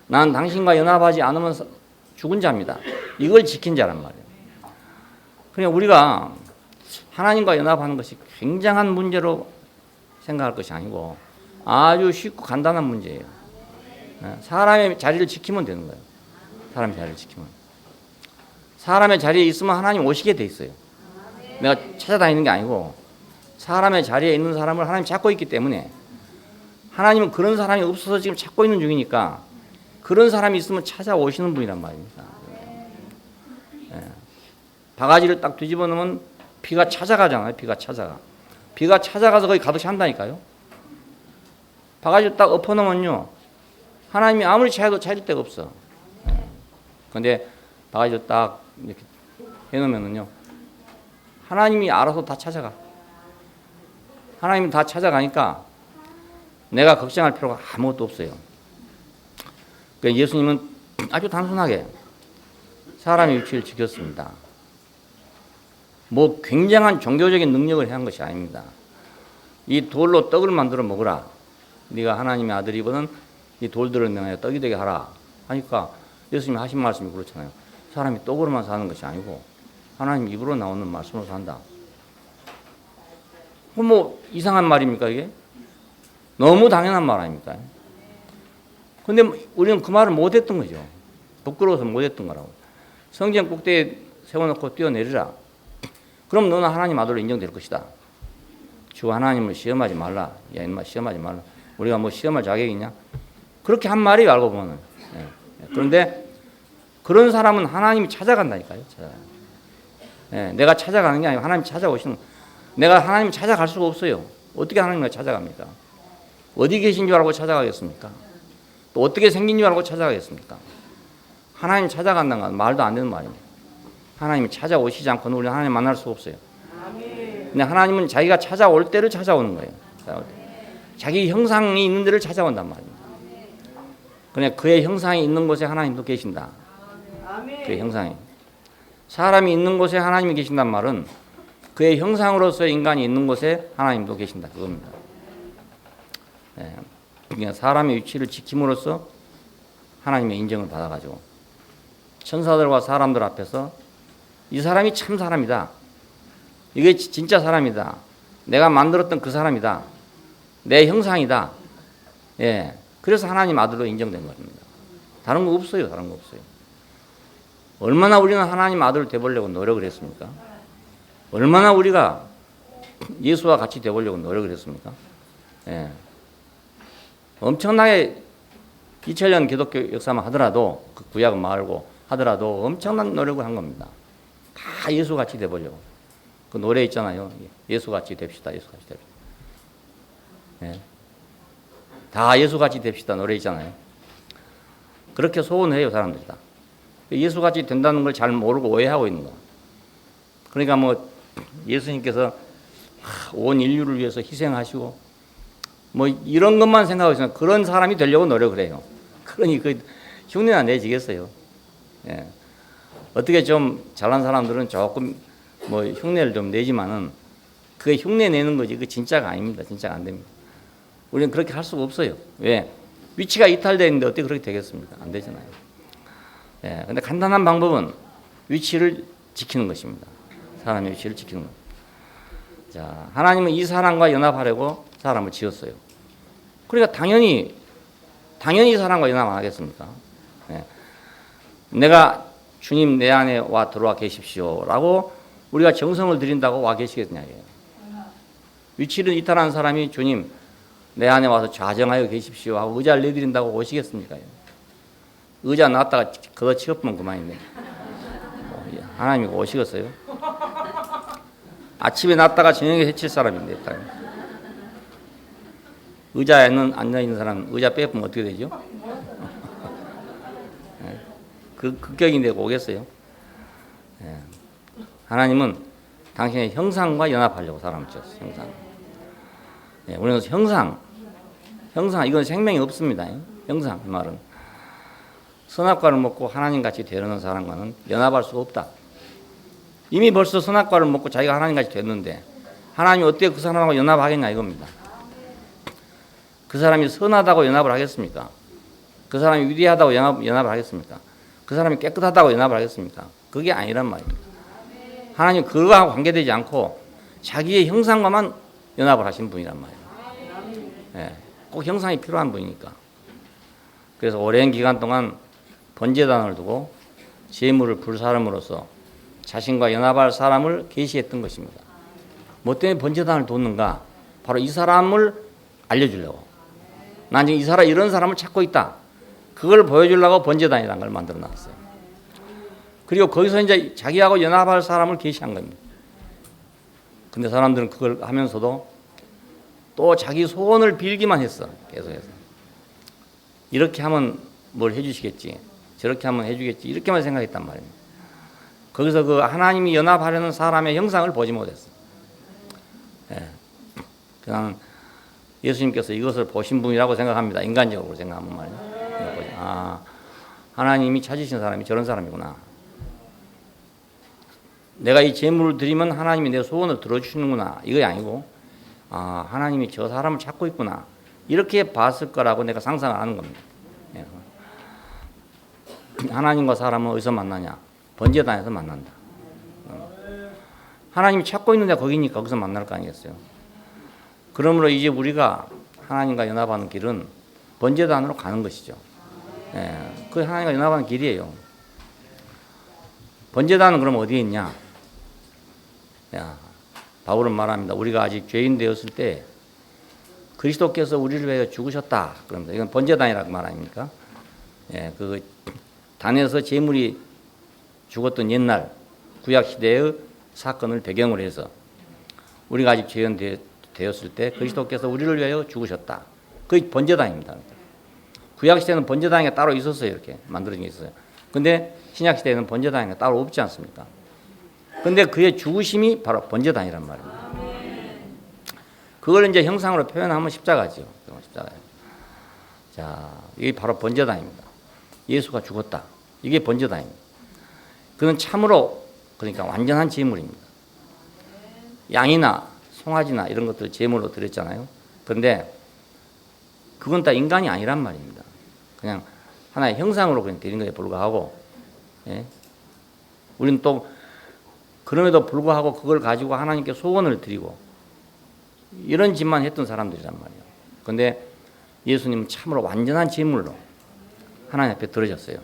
A: 나는 당신과 연합하지 않으면 죽은 자입니다. 이걸 지킨 자란 말이에요. 그냥 우리가 하나님과 연합하는 것이 굉장한 문제로 생각할 것이 아니고 아주 쉽고 간단한 문제예요. 사람의 자리를 지키면 되는 거예요. 사람의 자리를 지키면. 사람의 자리에 있으면 하나님 오시게 돼 있어요. 내가 찾아다니는 게 아니고 사람의 자리에 있는 사람을 하나님 찾고 있기 때문에 하나님은 그런 사람이 없어서 지금 찾고 있는 중이니까 그런 사람이 있으면 찾아오시는 분이란 말입니다. 바가지를 딱 뒤집어 놓으면 비가 찾아가잖아요. 비가 찾아가. 비가 찾아가서 거기 가득 찬다니까요. 바가지를 딱 엎어 놓으면요. 하나님이 아무리 찾아도 찾을 데가 없어. 그런데 바가지를 딱 이렇게 해놓으면요. 하나님이 알아서 다 찾아가. 하나님이 다 찾아가니까 내가 걱정할 필요가 아무것도 없어요. 그러니까 예수님은 아주 단순하게 사람의 위치를 지켰습니다. 뭐 굉장한 종교적인 능력을 해야 한 것이 아닙니다. 이 돌로 떡을 만들어 먹으라. 네가 하나님의 아들이거든 이 돌들을 내가 떡이 되게 하라 하니까 예수님이 하신 말씀이 그렇잖아요. 사람이 떡으로만 사는 것이 아니고 하나님 입으로 나오는 말씀으로 산다. 뭐 이상한 말입니까 이게? 너무 당연한 말 아닙니까? 근데 우리는 그 말을 못했던 거죠. 부끄러워서 못했던 거라고. 성전 꼭대기에 세워놓고 뛰어내리라. 그럼 너는 하나님 아들로 인정될 것이다. 주 하나님을 시험하지 말라. 야 인마 시험하지 말라. 우리가 뭐 시험할 자격이 있냐? 그렇게 한 말이 알고 보면. 그런데 그런 사람은 하나님이 찾아간다니까요. 내가 찾아가는 게 아니고 하나님이 찾아오시는 거예요. 내가 하나님을 찾아갈 수가 없어요. 어떻게 하나님을 찾아갑니까? 어디 계신 줄 알고 찾아가겠습니까? 또 어떻게 생긴 줄 알고 찾아가겠습니까? 하나님 찾아간다는 건 말도 안 되는 말입니다. 하나님이 찾아오시지 않고는 우리는 하나님 만날 수가 없어요. 근데 하나님은 자기가 찾아올 때를 찾아오는 거예요. 자기 형상이 있는 데를 찾아온단 말입니다. 그냥 그의 형상이 있는 곳에 하나님도 계신다. 그의 형상이. 사람이 있는 곳에 하나님이 계신단 말은 그의 형상으로서 인간이 있는 곳에 하나님도 계신다. 그겁니다. 그러니까 사람의 위치를 지킴으로써 하나님의 인정을 받아가지고 천사들과 사람들 앞에서 이 사람이 참 사람이다. 이게 진짜 사람이다. 내가 만들었던 그 사람이다. 내 형상이다. 그래서 하나님 아들로 인정된 겁니다. 다른 거 없어요. 다른 거 없어요. 얼마나 우리는 하나님 아들을 되보려고 노력을 했습니까? 얼마나 우리가 예수와 같이 되보려고 노력을 했습니까? 엄청나게 2000년 기독교 역사만 하더라도 그 구약은 말고 하더라도 엄청난 노력을 한 겁니다. 다 예수같이 되보려고. 그 노래 있잖아요. 예수같이 됩시다. 예수같이 됩시다. 다 예수같이 됩시다. 노래 있잖아요. 그렇게 소원해요. 사람들이 다. 예수같이 된다는 걸 잘 모르고 오해하고 있는 거. 그러니까 뭐 예수님께서 온 인류를 위해서 희생하시고 뭐 이런 것만 생각하고 있으면 그런 사람이 되려고 노력을 해요. 그러니 그 흉내나 내지겠어요. 어떻게 좀 잘난 사람들은 조금 뭐 흉내를 좀 내지만은 그게 흉내 내는 거지 그 진짜가 아닙니다. 진짜가 안 됩니다. 우리는 그렇게 할 수가 없어요. 왜? 위치가 이탈되어 있는데 어떻게 그렇게 되겠습니까? 안 되잖아요. 근데 간단한 방법은 위치를 지키는 것입니다. 사람의 위치를 지키는 것. 자, 하나님은 이 사람과 연합하려고 사람을 지었어요. 그러니까 당연히 이 사람과 연합 안 하겠습니까? 내가 주님 내 안에 와 들어와 계십시오라고 우리가 정성을 들인다고 와 계시겠냐 이게요. 위치를 이탈한 사람이 주님 내 안에 와서 좌정하여 계십시오 하고 의자를 내드린다고 오시겠습니까? 의자 놨다가 그거 치워보면 그만인데 하나님이 오시겠어요? 아침에 놨다가 저녁에 해칠 사람인데 의자에는 앉아있는 사람 의자 빼보면 어떻게 되죠? 그 극격인데 오겠어요? 하나님은 당신의 형상과 연합하려고 사람을 지었어요. 형상. 우리는 형상 이건 생명이 없습니다. 형상 이 말은 선악과를 먹고 하나님같이 되려는 사람과는 연합할 수가 없다. 이미 벌써 선악과를 먹고 자기가 하나님같이 됐는데 하나님이 어떻게 그 사람하고 연합하겠냐 이겁니다. 그 사람이 선하다고 연합을 하겠습니까? 그 사람이 위대하다고 연합을 하겠습니까? 그 그 사람이 깨끗하다고 연합을 하겠습니까? 그게 아니란 말입니다. 하나님 그거와 관계되지 않고 자기의 형상과만 연합을 하신 분이란 말이에요. 예, 꼭 형상이 필요한 분이니까. 그래서 오랜 기간 동안 번제단을 두고 제물을 불사름으로써 자신과 연합할 사람을 계시했던 것입니다. 뭐 때문에 번제단을 뒀는가? 바로 이 사람을 알려주려고. 난 지금 이런 사람을 찾고 있다. 그걸 보여주려고 번제단이라는 걸 만들어 놨어요. 그리고 거기서 이제 자기하고 연합할 사람을 계시한 겁니다. 근데 사람들은 그걸 하면서도 또 자기 소원을 빌기만 했어. 계속해서. 이렇게 하면 뭘 해주시겠지. 저렇게 하면 해주겠지. 이렇게만 생각했단 말입니다. 거기서 그 하나님이 연합하려는 사람의 형상을 보지 못했어. 예. 그냥 예수님께서 이것을 보신 분이라고 생각합니다. 인간적으로 생각하면 말이에요. 아, 하나님이 찾으신 사람이 저런 사람이구나. 내가 이 제물을 드리면 하나님이 내 소원을 들어주시는구나. 이거 아니고, 아, 하나님이 저 사람을 찾고 있구나. 이렇게 봤을 거라고 내가 상상을 하는 겁니다. 예. 하나님과 사람은 어디서 만나냐? 번제단에서 만난다. 하나님이 찾고 있는 데가 거기니까 거기서 만날 거 아니겠어요? 그러므로 이제 우리가 하나님과 연합하는 길은 번제단으로 가는 것이죠. 예, 그 하나님과 연합하는 길이에요. 번제단은 그럼 어디에 있냐? 야, 바울은 말합니다. 우리가 아직 죄인 되었을 때 그리스도께서 우리를 위하여 죽으셨다. 그럽니다. 이건 번제단이라고 말 아닙니까? 예, 그 단에서 제물이 죽었던 옛날 구약 시대의 사건을 배경으로 해서 우리가 아직 죄인 되었을 때 그리스도께서 우리를 위하여 죽으셨다. 그게 번제단입니다. 구약 시대는 번제단이 따로 있었어요. 이렇게 만들어진 게 있어요. 근데 신약 시대에는 번제단이 따로 없지 않습니까? 근데 그의 죽으심이 바로 번제단이란 말입니다. 그걸 이제 형상으로 표현하면 십자가죠. 십자가예요. 자, 이게 바로 번제단입니다. 예수가 죽었다. 이게 번제단입니다. 그는 참으로 그러니까 완전한 제물입니다. 양이나 송아지나 이런 것들 제물로 드렸잖아요. 그런데 그건 다 인간이 아니란 말입니다. 그냥 하나의 형상으로 그냥 드린 것에 불과하고, 예? 우리는 또 그럼에도 불구하고 그걸 가지고 하나님께 소원을 드리고 이런 짓만 했던 사람들이란 말이에요. 그런데 예수님은 참으로 완전한 제물로 하나님 앞에 드려졌어요.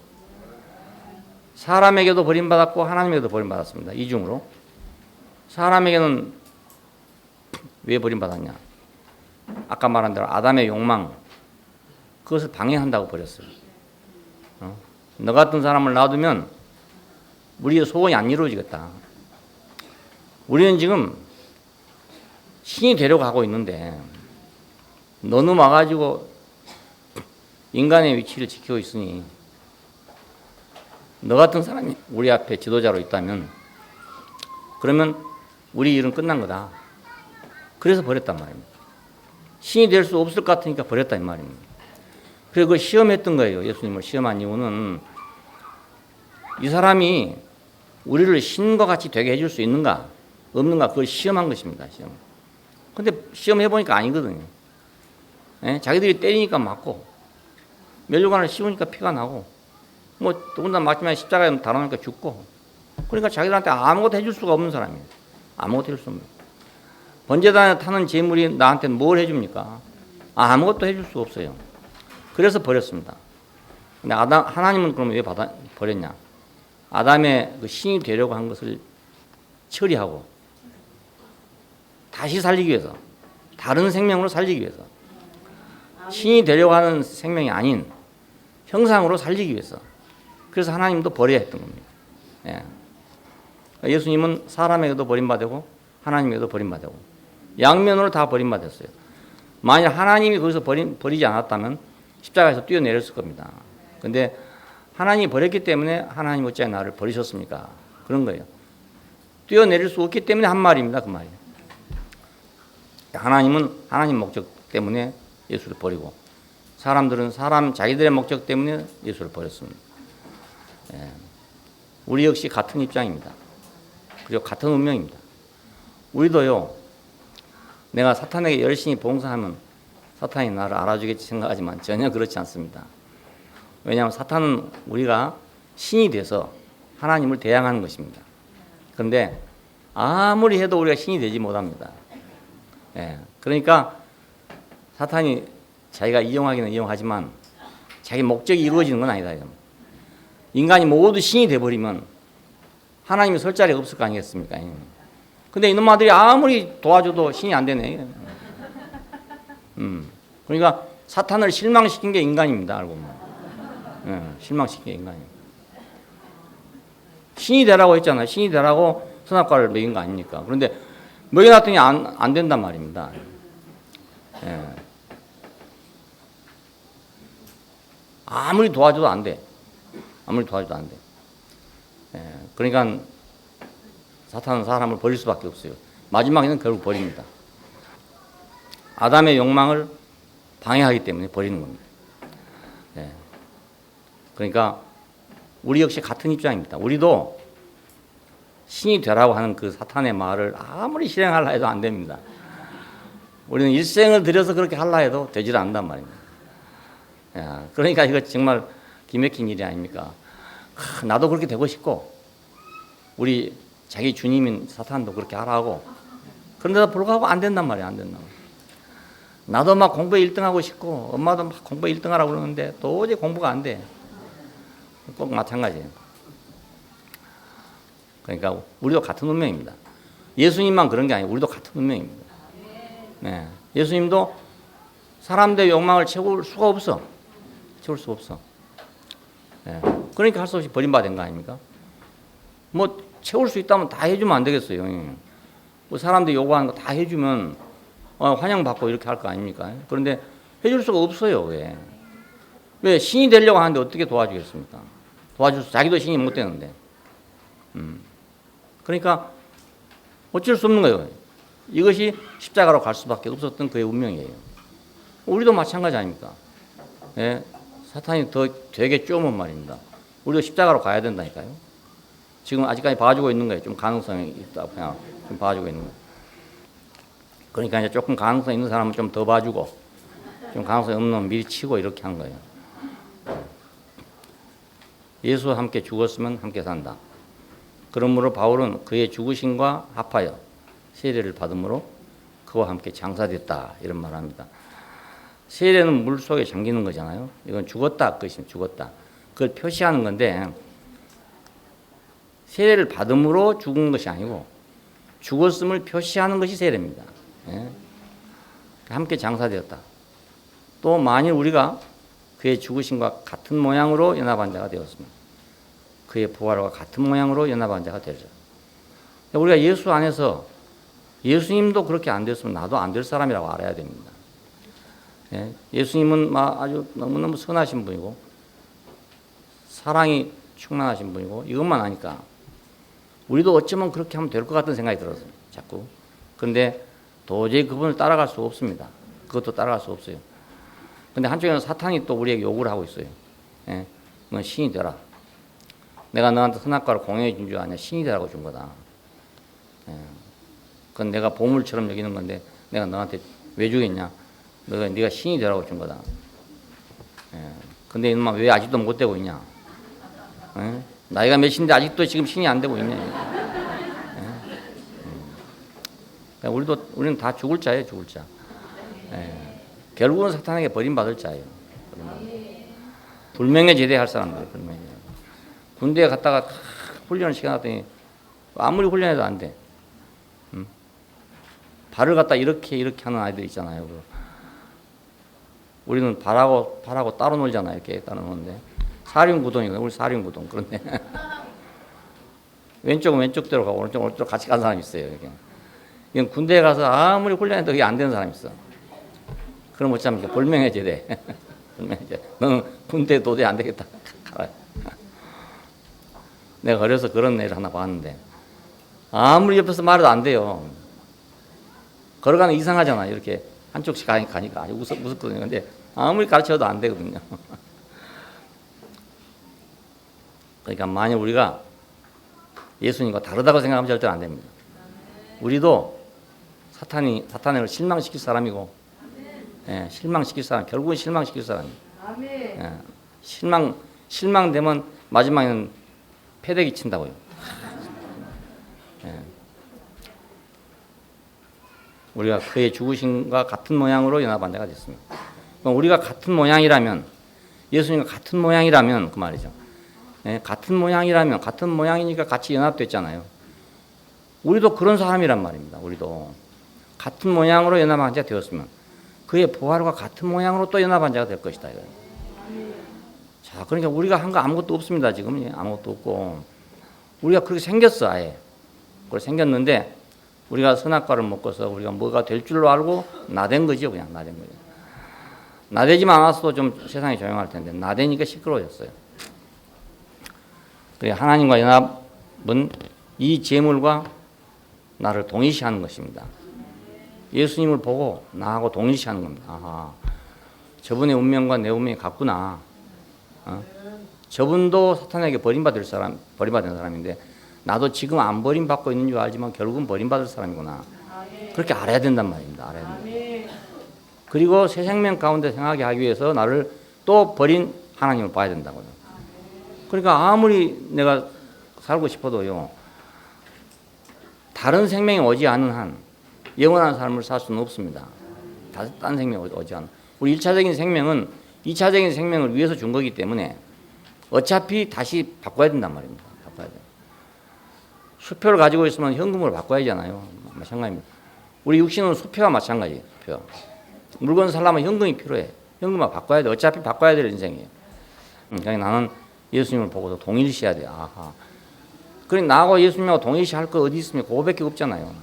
A: 사람에게도 버림받았고 하나님에게도 버림받았습니다. 이중으로. 사람에게는 왜 버림받았냐? 아까 말한 대로 아담의 욕망, 그것을 방해한다고 버렸어요. 너 같은 사람을 놔두면 우리의 소원이 안 이루어지겠다. 우리는 지금 신이 되려고 하고 있는데 너는 와가지고 인간의 위치를 지키고 있으니 너 같은 사람이 우리 앞에 지도자로 있다면 그러면 우리 일은 끝난 거다. 그래서 버렸단 말입니다. 신이 될 수 없을 것 같으니까 버렸다 이 말입니다. 그래서 그걸 시험했던 거예요. 예수님을 시험한 이유는 이 사람이 우리를 신과 같이 되게 해줄 수 있는가 없는가 그걸 시험한 것입니다. 시험. 근데 시험해보니까 아니거든요. 예? 자기들이 때리니까 맞고 면류관을 씌우니까 피가 나고 뭐 더군다나 마지막에 십자가에 달아놓으니까 죽고 그러니까 자기들한테 아무것도 해줄 수가 없는 사람이에요. 아무것도 해줄 수 없는. 번제단에 타는 제물이 나한테 뭘 해줍니까? 아무것도 해줄 수 없어요. 그래서 버렸습니다. 근데 하나님은 그러면 왜 버렸냐? 아담의 그 신이 되려고 한 것을 처리하고 다시 살리기 위해서 다른 생명으로 살리기 위해서 신이 되려고 하는 생명이 아닌 형상으로 살리기 위해서 그래서 하나님도 버려야 했던 겁니다. 예. 예수님은 사람에게도 버림받고 하나님에게도 버림받고 양면으로 다 버림받았어요. 만약 하나님이 거기서 버리지 않았다면 십자가에서 뛰어내렸을 겁니다. 그런데 하나님이 버렸기 때문에 하나님 어찌 나를 버리셨습니까? 그런 거예요. 뛰어내릴 수 없기 때문에 한 말입니다. 그 말이에요. 하나님은 하나님 목적 때문에 예수를 버리고 사람들은 자기들의 목적 때문에 예수를 버렸습니다. 예. 우리 역시 같은 입장입니다. 그리고 같은 운명입니다. 우리도요. 내가 사탄에게 열심히 봉사하면 사탄이 나를 알아주겠지 생각하지만 전혀 그렇지 않습니다. 왜냐하면 사탄은 우리가 신이 돼서 하나님을 대항하는 것입니다. 그런데 아무리 해도 우리가 신이 되지 못합니다. 예, 그러니까 사탄이 자기가 이용하기는 이용하지만 자기 목적이 이루어지는 건 아니다. 인간이 모두 신이 돼버리면 하나님이 설 자리가 없을 거 아니겠습니까? 근데 이놈 아들이 아무리 도와줘도 신이 안 되네. 그러니까 사탄을 실망시킨 게 인간입니다. 알고 보면. 예, 실망시킨 게 인간입니다. 신이 되라고 했잖아요. 신이 되라고 선악과를 먹인 거 아닙니까? 그런데 먹여놨더니 안 된단 말입니다. 예. 아무리 도와줘도 안 돼. 아무리 도와줘도 안 돼. 예. 그러니까 사탄은 사람을 버릴 수밖에 없어요. 마지막에는 결국 버립니다. 아담의 욕망을 방해하기 때문에 버리는 겁니다. 예. 그러니까 우리 역시 같은 입장입니다. 우리도 신이 되라고 하는 그 사탄의 말을 아무리 실행하려 해도 안 됩니다. 우리는 일생을 들여서 그렇게 하려 해도 되질 않는단 말입니다. 야, 그러니까 이거 정말 기맥힌 일이 아닙니까? 나도 그렇게 되고 싶고 우리 자기 주님인 사탄도 그렇게 하라고 그런데도 불구하고 안 된단 말이야. 안 된단 말이야. 나도 막 공부에 1등하고 싶고 엄마도 막 공부에 1등하라고 그러는데 도저히 공부가 안 돼. 꼭 마찬가지예요. 그러니까 우리도 같은 운명입니다. 예수님만 그런 게 아니고 우리도 같은 운명입니다. 네. 예수님도 사람들의 욕망을 채울 수가 없어. 채울 수가 없어. 네. 그러니까 할 수 없이 버림받은 거 아닙니까? 뭐 채울 수 있다면 다 해주면 안 되겠어요. 뭐 사람들이 요구하는 거 다 해주면 환영받고 이렇게 할 거 아닙니까? 그런데 해줄 수가 없어요. 왜 신이 되려고 하는데 어떻게 도와주겠습니까? 자기도 신이 못 되는데. 그러니까 어쩔 수 없는 거예요. 이것이 십자가로 갈 수밖에 없었던 그의 운명이에요. 우리도 마찬가지 아닙니까? 예? 사탄이 더 되게 쪼면 말입니다. 우리도 십자가로 가야 된다니까요. 지금 아직까지 봐주고 있는 거예요. 좀 가능성이 있다고 그냥 좀 봐주고 있는 거예요. 그러니까 이제 조금 가능성 있는 사람은 좀 더 봐주고 좀 가능성 없는 놈은 미리 치고 이렇게 한 거예요. 예수와 함께 죽었으면 함께 산다. 그러므로 바울은 그의 죽으심과 합하여 세례를 받음으로 그와 함께 장사됐다 이런 말을 합니다. 세례는 물 속에 잠기는 거잖아요. 이건 죽었다 그것입니다. 죽었다. 그걸 표시하는 건데 세례를 받음으로 죽은 것이 아니고 죽었음을 표시하는 것이 세례입니다. 예? 함께 장사되었다. 또 만일 우리가 그의 죽으심과 같은 모양으로 연합한 자가 되었으면 그의 부활과 같은 모양으로 연합한 자가 되죠. 우리가 예수 안에서 예수님도 그렇게 안 됐으면 나도 안 될 사람이라고 알아야 됩니다. 예? 예수님은 아주 너무너무 선하신 분이고 사랑이 충만하신 분이고 이것만 아니까 우리도 어쩌면 그렇게 하면 될 것 같은 생각이 들어서 자꾸. 그런데 도저히 그분을 따라갈 수 없습니다. 그것도 따라갈 수 없어요. 근데 한쪽에는 사탄이 또 우리에게 요구를 하고 있어요. 예? 넌 신이 되라. 내가 너한테 선악과를 공유해 준 줄 아냐. 신이 되라고 준 거다. 예. 그건 내가 보물처럼 여기는 건데 내가 너한테 왜 주겠냐. 네가 신이 되라고 준 거다. 예. 근데 이놈아 왜 아직도 못 되고 있냐. 예? 나이가 몇인데 아직도 지금 신이 안 되고 있냐. 예? 우리는 다 죽을 자예요. 죽을 자. 예. 결국은 사탄에게 버림받을 자예요. 불명예 제대할 사람들. 불명예. 군대에 갔다가 훈련을 시켜놨더니 아무리 훈련해도 안 돼. 발을 갖다 이렇게 하는 아이들 있잖아요. 우리는 발하고 따로 놀잖아요. 이렇게 따로 노는데 사륜구동이거든요. 우리 사륜구동. 그런데 왼쪽은 왼쪽대로 가고 오른쪽은 오른쪽으로 같이 간 사람이 있어요. 이렇게. 이건 군대에 가서 아무리 훈련해도 그게 안 되는 사람이 있어. 그럼 어쩌면 불명예 제대. 불명예 제대. 너는 군대 도저히 안 되겠다. 가라. 내가 어려서 그런 애를 하나 봤는데 아무리 옆에서 말해도 안 돼요. 걸어가는 이상하잖아. 이렇게 한쪽씩 가니까 아주 무섭거든요. 근데 아무리 가르쳐도 안 되거든요. 그러니까 만약 우리가 예수님과 다르다고 생각하면 절대 안 됩니다. 우리도 사탄을 실망시킬 사람이고, 실망시킬 사람, 결국은 실망시킬 사람이에요. 실망되면 마지막에는 패대기 친다고요. 예. 우리가 그의 죽으심과 같은 모양으로 연합한 자가 됐습니다. 그럼 우리가 같은 모양이라면, 예수님과 같은 모양이라면 그 말이죠. 예, 같은 모양이라면, 같은 모양이니까 같이 연합됐잖아요. 우리도 그런 사람이란 말입니다. 우리도 같은 모양으로 연합한 자가 되었으면 그의 부활과 같은 모양으로 또 연합한 자가 될 것이다. 이거예요. 자, 그러니까 우리가 한 거 아무것도 없습니다. 지금 아무것도 없고 우리가 그렇게 생겼어. 아예 그렇게 생겼는데 우리가 선악과를 먹고서 우리가 뭐가 될 줄로 알고 나댄 거죠. 그냥 나댄 거죠. 나대지만 않았어도 좀 세상이 조용할 텐데 나대니까 시끄러워졌어요. 그래, 하나님과 연합은 이 재물과 나를 동일시하는 것입니다. 예수님을 보고 나하고 동일시하는 겁니다. 아하, 저분의 운명과 내 운명이 같구나. 저분도 사탄에게 버림받은 사람인데 나도 지금 안 버림받고 있는 줄 알지만 결국은 버림받을 사람이구나. 그렇게 알아야 된단 말입니다. 알아야 된다. 그리고 새 생명 가운데 생하게 하기 위해서 나를 또 버린 하나님을 봐야 된다고요. 그러니까 아무리 내가 살고 싶어도요, 다른 생명이 오지 않은 한 영원한 삶을 살 수는 없습니다. 다른 생명이 오지 않은. 우리 1차적인 생명은 2차적인 생명을 위해서 준 거기 때문에 어차피 다시 바꿔야 된단 말입니다. 바꿔야 돼요. 수표를 가지고 있으면 현금으로 바꿔야 하잖아요. 마찬가지입니다. 우리 육신은 수표와 마찬가지예요. 수표. 물건 살려면 현금이 필요해. 현금만 바꿔야 돼. 어차피 바꿔야 될 인생이에요. 그러니까 나는 예수님을 보고도 동일시해야 돼. 아하. 그러니 나하고 예수님하고 동일시할 거 어디 있습니까? 그거밖에 없잖아요.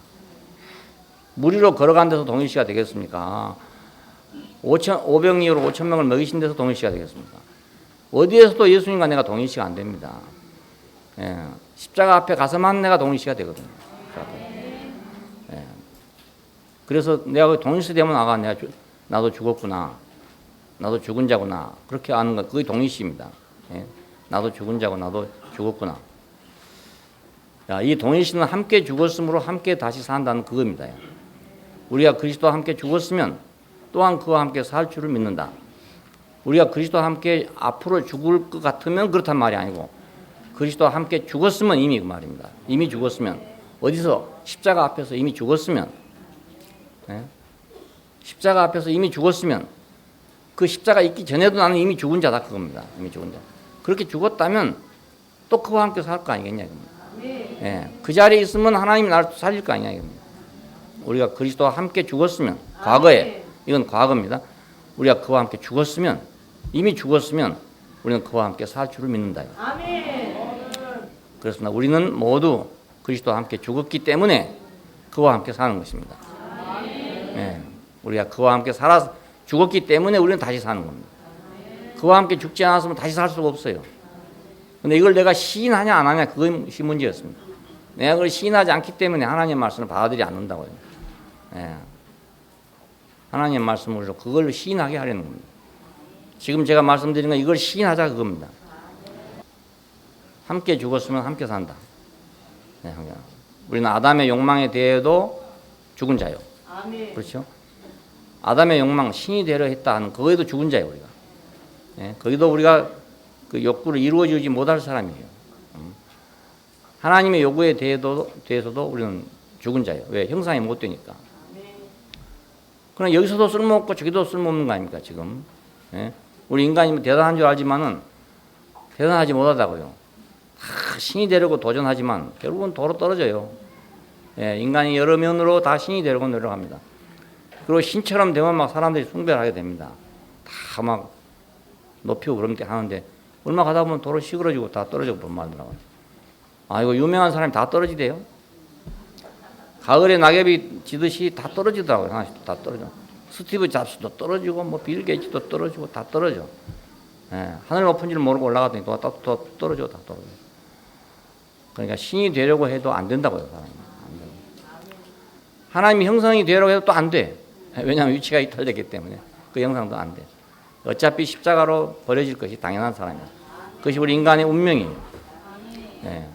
A: 무리로 걸어간 데서 동일시가 되겠습니까? 500리로 5,000명을 먹이신 데서 동일시가 되겠습니까? 어디에서도 예수님과 내가 동일시가 안 됩니다. 예. 십자가 앞에 가서만 내가 동일시가 되거든요. 예. 그래서 내가 동일시 되면 나도 죽었구나. 나도 죽은 자구나. 그렇게 아는 것, 그게 동일시입니다. 예. 나도 죽은 자고 나도 죽었구나. 야, 이 동일시는 함께 죽었으므로 함께 다시 산다는 그겁니다. 우리가 그리스도와 함께 죽었으면 또한 그와 함께 살 줄을 믿는다. 우리가 그리스도와 함께 앞으로 죽을 것 같으면 그렇단 말이 아니고 그리스도와 함께 죽었으면 이미 그 말입니다. 이미 죽었으면 어디서 십자가 앞에서 이미 죽었으면 십자가 앞에서 이미 죽었으면 그 십자가 있기 전에도 나는 이미 죽은 자다 그겁니다. 이미 죽은 자. 그렇게 죽었다면 또 그와 함께 살 거 아니겠냐 이겁니다. 예, 그 자리에 있으면 하나님이 나를 살릴 거 아니냐 이겁니다. 우리가 그리스도와 함께 죽었으면 과거에 이건 과거입니다. 우리가 그와 함께 죽었으면 이미 죽었으면 우리는 그와 함께 살 줄을 믿는다. 그렇습니다. 우리는 모두 그리스도와 함께 죽었기 때문에 그와 함께 사는 것입니다. 예, 우리가 그와 함께 살아 죽었기 때문에 우리는 다시 사는 겁니다. 그와 함께 죽지 않았으면 다시 살 수가 없어요. 근데 이걸 내가 시인하냐 안 하냐 그것이 문제였습니다. 내가 그걸 시인하지 않기 때문에 하나님의 말씀을 받아들이지 않는다고요. 예. 하나님의 말씀으로 그걸 시인하게 하려는 겁니다. 지금 제가 말씀드린 건 이걸 시인하자 그겁니다. 함께 죽었으면 함께 산다. 네, 우리는 아담의 욕망에 대해도 죽은 자요. 그렇죠? 아담의 욕망 신이 되려 했다 하는 그거에도 죽은 자예요 우리가. 예, 거기도 우리가 그 욕구를 이루어지지 못할 사람이에요. 하나님의 요구에 대해서도 우리는 죽은 자예요. 왜? 형상이 못 되니까. 그러나 여기서도 쓸모없고 저기도 쓸모없는 거 아닙니까 지금? 예? 우리 인간이면 대단한 줄 알지만은 대단하지 못하다고요. 다 신이 되려고 도전하지만 결국은 도로 떨어져요. 예, 인간이 여러 면으로 다 신이 되려고 노력합니다. 그리고 신처럼 되면 막 사람들이 숭배를 하게 됩니다. 다 막 높이고 그런 게 하는데 얼마 가다 보면 도로 시끄러지고 다 떨어지고 본 말더라고요. 아, 이거 유명한 사람이 다 떨어지대요. 가을에 낙엽이 지듯이 다 떨어지더라고요. 하나씩 다 떨어져. 스티브 잡스도 떨어지고 뭐 빌 게이츠도 떨어지고 다 떨어져. 예, 하늘 높은 줄 모르고 올라가더니 또 떨어지고 다 떨어져. 그러니까 신이 되려고 해도 안 된다고요. 사람이. 안 돼요. 하나님이 형상이 되려고 해도 또 안 돼. 왜냐하면 위치가 이탈됐기 때문에 그 형상도 안 돼. 어차피 십자가로 버려질 것이 당연한 사람이에요. 그것이 우리 인간의 운명이에요. 예.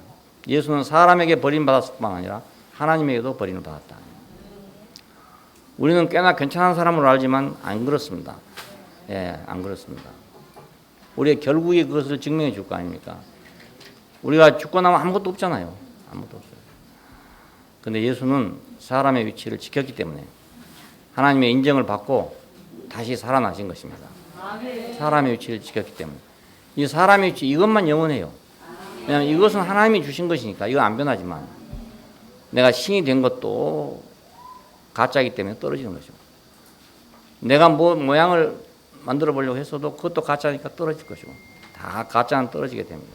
A: 예수는 사람에게 버림받았을 뿐만 아니라 하나님에게도 버림을 받았다. 우리는 꽤나 괜찮은 사람으로 알지만 안 그렇습니다. 예, 안 그렇습니다. 우리의 결국에 그것을 증명해 줄 거 아닙니까? 우리가 죽고 나면 아무것도 없잖아요. 아무것도 없어요. 근데 예수는 사람의 위치를 지켰기 때문에 하나님의 인정을 받고 다시 살아나신 것입니다. 사람의 위치를 지켰기 때문에. 이 사람의 위치, 이것만 영원해요. 왜냐하면 이것은 하나님이 주신 것이니까 이거 안 변하지만 내가 신이 된 것도 가짜이기 때문에 떨어지는 것이고, 내가 뭐 모양을 만들어 보려고 했어도 그것도 가짜니까 떨어질 것이고, 다 가짜는 떨어지게 됩니다.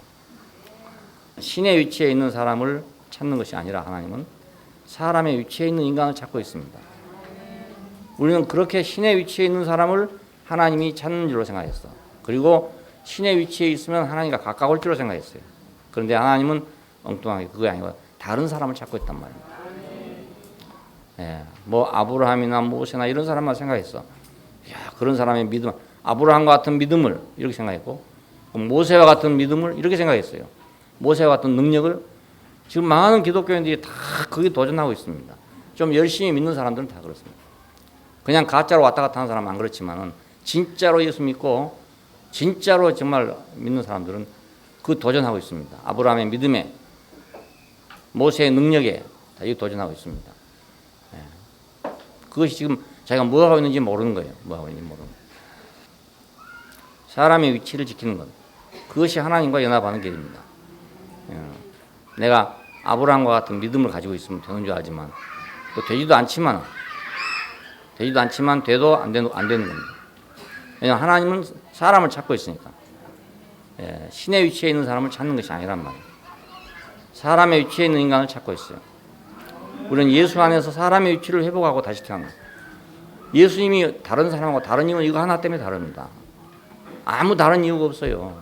A: 신의 위치에 있는 사람을 찾는 것이 아니라 하나님은 사람의 위치에 있는 인간을 찾고 있습니다. 우리는 그렇게 신의 위치에 있는 사람을 하나님이 찾는 줄로 생각했어. 그리고 신의 위치에 있으면 하나님과 가까울 줄로 생각했어요. 그런데 하나님은 엉뚱하게 그게 아니고 다른 사람을 찾고 있단 말입니다. 예, 뭐 아브라함이나 모세나 이런 사람만 생각했어. 야, 그런 사람의 믿음, 아브라함과 같은 믿음을 이렇게 생각했고, 모세와 같은 믿음을 이렇게 생각했어요. 모세와 같은 능력을. 지금 많은 기독교인들이 다 거기 도전하고 있습니다. 좀 열심히 믿는 사람들은 다 그렇습니다. 그냥 가짜로 왔다 갔다 하는 사람은 안 그렇지만은 진짜로 예수 믿고 진짜로 정말 믿는 사람들은 그 도전하고 있습니다. 아브라함의 믿음에, 모세의 능력에 다 이 도전하고 있습니다. 예. 그것이 지금 자기가 뭐 하고 있는지 모르는 거예요. 뭐 하고 있는지 모르는 거예요. 사람의 위치를 지키는 것, 그것이 하나님과 연합하는 길입니다. 예. 내가 아브라함과 같은 믿음을 가지고 있으면 되는 줄 알지만 또 되지도 않지만 돼도 안 되는 겁니다. 왜냐하면 하나님은 사람을 찾고 있으니까. 예, 신의 위치에 있는 사람을 찾는 것이 아니란 말이에요. 사람의 위치에 있는 인간을 찾고 있어요. 우리는 예수 안에서 사람의 위치를 회복하고 다시 태어나. 예수님이 다른 사람하고 다른 이유는 이거 하나 때문에 다릅니다. 아무 다른 이유가 없어요.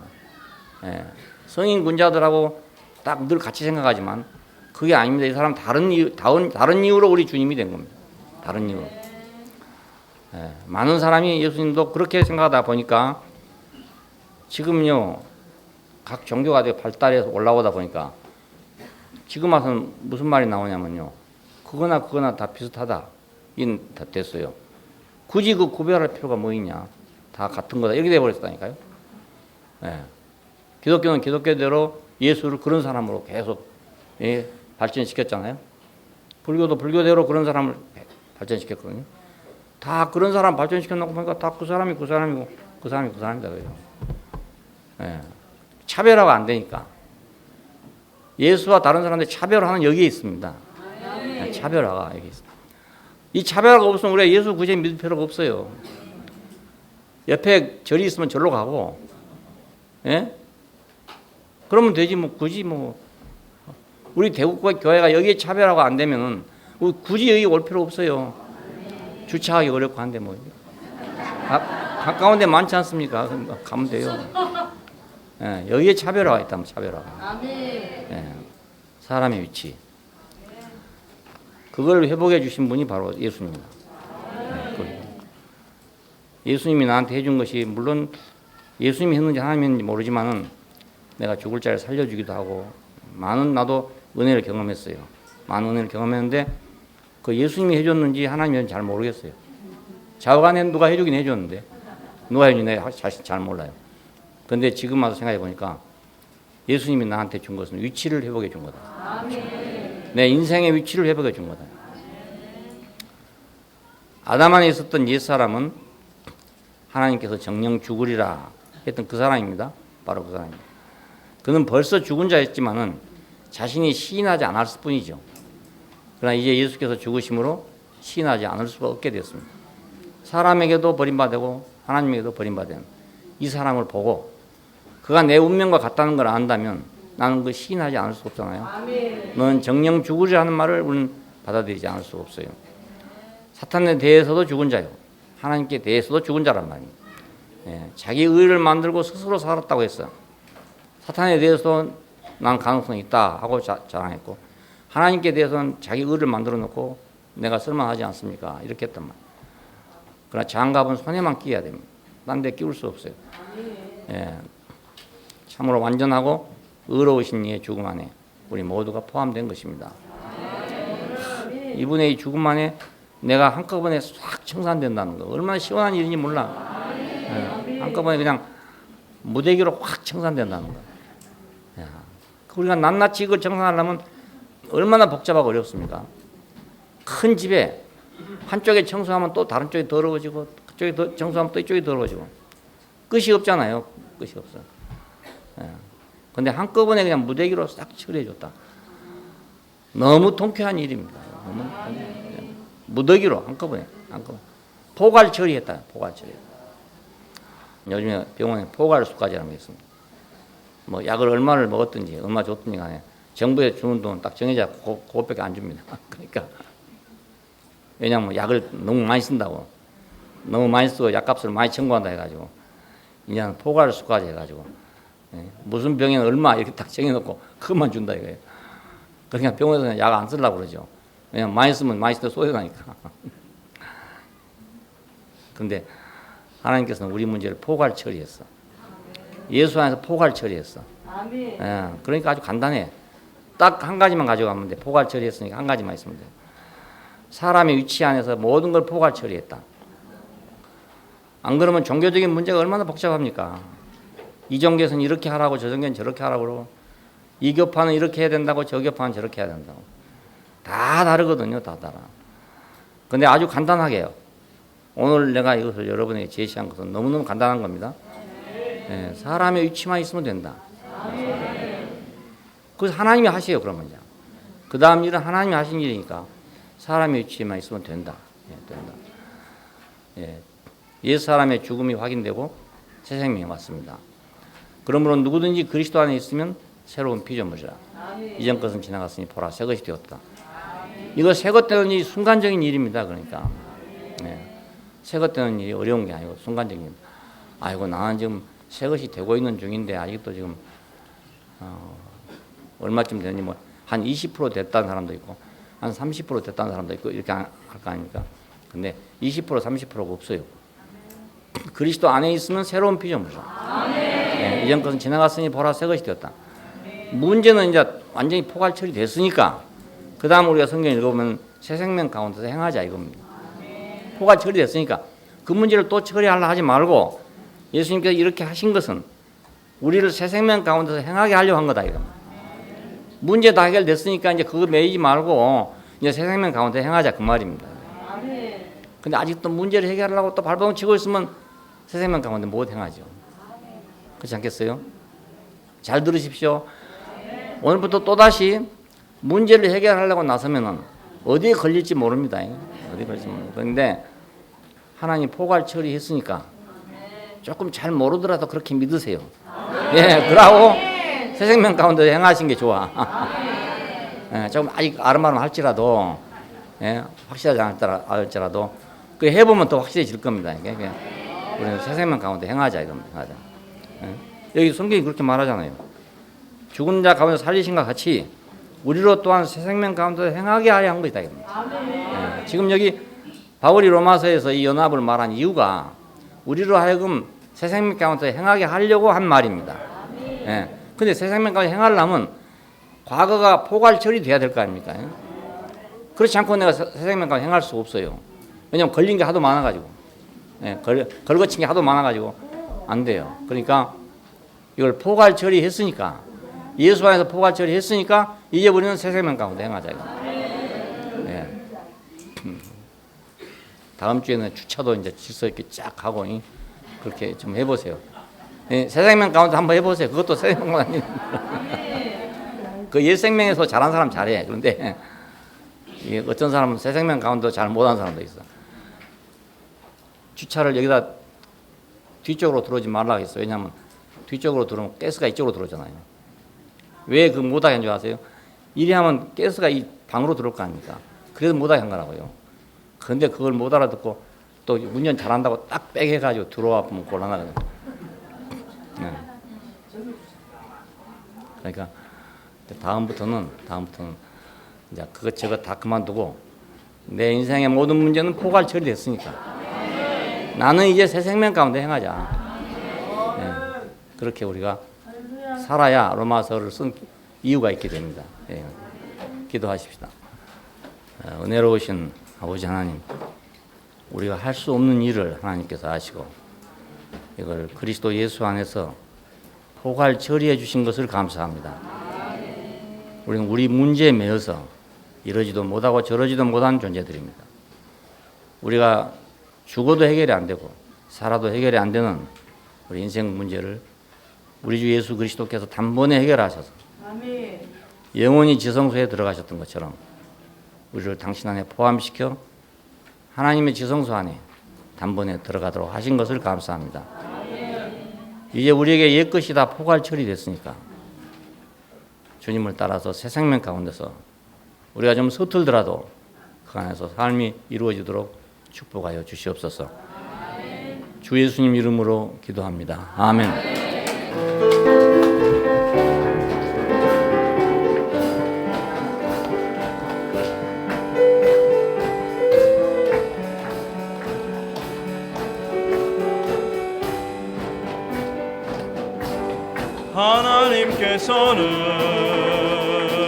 A: 예, 성인 군자들하고 딱 늘 같이 생각하지만 그게 아닙니다. 이 사람 다른 이유로 우리 주님이 된 겁니다. 다른 이유로. 예, 많은 사람이 예수님도 그렇게 생각하다 보니까 지금요 각 종교가 되게 발달해서 올라오다 보니까 지금 와서는 무슨 말이 나오냐면요, 그거나 다 비슷하다 다 됐어요. 굳이 그 구별할 필요가 뭐 있냐, 다 같은 거다 이렇게 돼버렸다니까요. 예, 기독교는 기독교대로 예수를 그런 사람으로 계속 발전시켰잖아요. 불교도 불교대로 그런 사람을 발전시켰거든요. 다 그런 사람 발전시켜놓고 보니까 다 그 사람이 그 사람이고 그 사람이 그 사람이다 그래요. 예. 차별화가 안 되니까. 예수와 다른 사람들 차별화는 여기에 있습니다. 예, 차별화가 여기 있습니다. 이 차별화가 없으면 우리가 예수 굳이 믿을 필요가 없어요. 옆에 절이 있으면 절로 가고, 예? 그러면 되지 뭐 굳이 뭐 우리 대국과 교회가 여기에 차별화가 안 되면은 우리 굳이 여기 올 필요 없어요. 주차하기 어렵고 한데 뭐 가까운 데 많지 않습니까? 가면 돼요. 예, 여기에 차별화가 있다면 차별화가. 예, 사람의 위치. 그걸 회복해 주신 분이 바로 예수님입니다. 예수님이 나한테 해준 것이 물론 예수님이 했는지 하나님이 했는지 모르지만은 내가 죽을 자를 살려주기도 하고 많은 나도 은혜를 경험했어요. 많은 은혜를 경험했는데 그 예수님이 해줬는지 하나님이 했는지 잘 모르겠어요. 좌우간에 누가 해주긴 해줬는데 누가 해준지 내가 잘 몰라요. 그런데 지금 와서 생각해 보니까 예수님이 나한테 준 것은 위치를 회복해 준 거다. 내 인생의 위치를 회복해 준 거다. 아담 안에 있었던 옛사람은 하나님께서 정령 죽으리라 했던 그 사람입니다. 바로 그 사람입니다. 그는 벌써 죽은 자였지만은 자신이 시인하지 않았을 뿐이죠. 그러나 이제 예수께서 죽으심으로 시인하지 않을 수가 없게 되었습니다. 사람에게도 버림받고 하나님에게도 버림받은 이 사람을 보고 그가 내 운명과 같다는 걸 안다면 나는 그 시인하지 않을 수 없잖아요. 너는 정령 죽으리라는 말을 우리는 받아들이지 않을 수 없어요. 사탄에 대해서도 죽은 자요, 하나님께 대해서도 죽은 자란 말입니다. 예, 자기 의를 만들고 스스로 살았다고 했어요. 사탄에 대해서는 난 가능성이 있다 하고 자랑했고, 하나님께 대해서는 자기 의를 만들어 놓고 내가 쓸만하지 않습니까? 이렇게 했단 말이에요. 그러나 장갑은 손에만 끼어야 됩니다. 딴 데 끼울 수 없어요. 예, 참으로 완전하고 의로우신 이의 죽음 안에 우리 모두가 포함된 것입니다. 이분의 이 죽음 안에 내가 한꺼번에 싹 청산된다는 거 얼마나 시원한 일인지 몰라. 예, 한꺼번에 그냥 무대기로 확 청산된다는 거. 야, 우리가 낱낱이 이걸 정상하려면 얼마나 복잡하고 어렵습니까? 큰 집에 한쪽에 청소하면 또 다른 쪽이 더러워지고 그쪽에 청소하면 또 이쪽이 더러워지고 끝이 없잖아요. 끝이 없어. 근데 한꺼번에 그냥 무대기로 싹 처리해 줬다. 너무 통쾌한 일입니다. 너무 무더기로 한꺼번에 포괄 처리했다. 포괄 처리. 요즘에 병원에 포괄 수가제라는 게 있습니다. 뭐 약을 얼마를 먹었든지 얼마 줬든지 간에 정부에 주는 돈 딱 정해져 그것밖에 안 줍니다. 그러니까 왜냐하면 약을 너무 많이 쓴다고 너무 많이 쓰고 약값을 많이 청구한다 해가지고 이제는 포괄 수가제 해가지고 무슨 병에는 얼마 이렇게 딱 정해놓고 그것만 준다 이거예요. 그러니까 병원에서는 약 안 쓰려고 그러죠. 왜냐면 많이 쓰면 많이 쓰다 쏟아나니까. 그런데 하나님께서는 우리 문제를 포괄 처리했어. 예수 안에서 포괄 처리했어. 그러니까 아주 간단해. 딱 한 가지만 가져가면 돼. 포괄 처리했으니까 한 가지만 있으면 돼. 사람의 위치 안에서 모든 걸 포괄 처리했다. 안 그러면 종교적인 문제가 얼마나 복잡합니까? 이 종교에서는 이렇게 하라고 저 종교는 저렇게 하라고 그러고 이 교파는 이렇게 해야 된다고 저 교파는 저렇게 해야 된다고. 다 다르거든요. 다 달라. 근데 아주 간단하게요. 오늘 내가 이것을 여러분에게 제시한 것은 너무너무 간단한 겁니다. 사람의 위치만 있으면 된다. 그래서 하나님이 하세요. 그러면 이제 그 다음 일은 하나님이 하신 일이니까 사람의 위치만 있으면 된다. 된다. 옛 사람의 죽음이 확인되고 새 생명이 왔습니다. 그러므로 누구든지 그리스도 안에 있으면 새로운 피조물이라. 이전 것은 지나갔으니 보라 새 것이 되었다. 이거 새 것 되는 일이 순간적인 일입니다. 그러니까 새 것 되는 일이 어려운 게 아니고 순간적인 일. 아이고 나는 지금 새 것이 되고 있는 중인데 아직도 지금 얼마쯤 되니 뭐 한 20% 됐다는 사람도 있고 한 30% 됐다는 사람도 있고 이렇게 할 거 아닙니까? 근데 20% 30%가 없어요. 그리스도 안에 있으면 새로운 피조물이다. 이전 것은 지나갔으니 보라 새 것이 되었다. 문제는 이제 완전히 포괄 처리됐으니까 그 다음 우리가 성경 읽어보면 새 생명 가운데서 행하자 이겁니다. 포괄 처리됐으니까 그 문제를 또 처리하려 하지 말고 예수님께서 이렇게 하신 것은 우리를 새 생명 가운데서 행하게 하려고 한 거다 이겁니다. 문제 다 해결됐으니까 이제 그거 매이지 말고 이제 새 생명 가운데 행하자 그 말입니다. 근데 아직도 문제를 해결하려고 또 발버둥 치고 있으면 새 생명 가운데 못 행하죠. 그렇지 않겠어요? 잘 들으십시오. 오늘부터 또다시 문제를 해결하려고 나서면은 어디에 걸릴지 모릅니다. 어디에 걸릴지 모릅니다. 그런데 하나님 포괄 처리했으니까 조금 잘 모르더라도 그렇게 믿으세요. 그러고 새 생명 가운데 행하신 게 좋아. 조금 아직 아름아름 할지라도 확실하지 않을지라도 그 해보면 더 확실해질 겁니다. 우리는 새 생명 가운데 행하자 이겁니다. 여기 성경이 그렇게 말하잖아요. 죽은 자 가운데 살리신과 같이 우리로 또한 새 생명 가운데 행하게 하려 한 것이다 이겁니다. 지금 여기 바울이 로마서에서 이 연합을 말한 이유가 우리로 하여금 새 생명 가운데 행하게 하려고 한 말입니다. 근데 새 생명 가운데 행하려면 과거가 포괄 처리돼야 될 거 아닙니까? 그렇지 않고 내가 새 생명 가운데 행할 수 없어요. 왜냐하면 걸린 게 하도 많아가지고 걸거친 게 하도 많아가지고 안 돼요. 그러니까 이걸 포괄 처리했으니까 예수 안에서 포괄 처리했으니까 이제 우리는 새 생명 가운데 행하자 이거. 다음 주에는 주차도 이제 질서 있게 쫙 하고 그렇게 좀 해보세요. 새 생명 가운데 한번 해보세요. 그것도 새 생명 아니에요. 그 옛 생명에서 잘한 사람 잘해. 그런데 어떤 사람은 새 생명 가운데 잘 못한 사람도 있어. 주차를 여기다 뒤쪽으로 들어오지 말라고 했어요. 왜냐하면 뒤쪽으로 들어오면 가스가 이쪽으로 들어오잖아요. 왜 그 못하게 한 줄 아세요? 이리 하면 가스가 이 방으로 들어올 거 아닙니까? 그래서 못하게 한 거라고요. 그런데 그걸 못 알아듣고 또 운전 잘한다고 딱 빼개가지고 들어와 보면 곤란하거든요. 그러니까 다음부터는 이제 그것 저것 다 그만두고 내 인생의 모든 문제는 포괄 처리됐으니까 나는 이제 새 생명 가운데 행하자. 그렇게 우리가 살아야 로마서를 쓴 이유가 있게 됩니다. 기도하십시다. 은혜로우신 아버지 하나님, 우리가 할 수 없는 일을 하나님께서 하시고 이걸 그리스도 예수 안에서 포괄 처리해 주신 것을 감사합니다. 우리는 우리 문제에 매여서 이러지도 못하고 저러지도 못한 존재들입니다. 우리가 죽어도 해결이 안 되고 살아도 해결이 안 되는 우리 인생 문제를 우리 주 예수 그리스도께서 단번에 해결하셔서
B: 아멘.
A: 영원히 지성소에 들어가셨던 것처럼 우리를 당신 안에 포함시켜 하나님의 지성소 안에 단번에 들어가도록 하신 것을 감사합니다. 이제 우리에게 옛것이 다 포괄 처리됐으니까 주님을 따라서 새 생명 가운데서 우리가 좀 서툴더라도 그 안에서 삶이 이루어지도록 축복하여 주시옵소서. 주 예수님 이름으로 기도합니다. 아멘.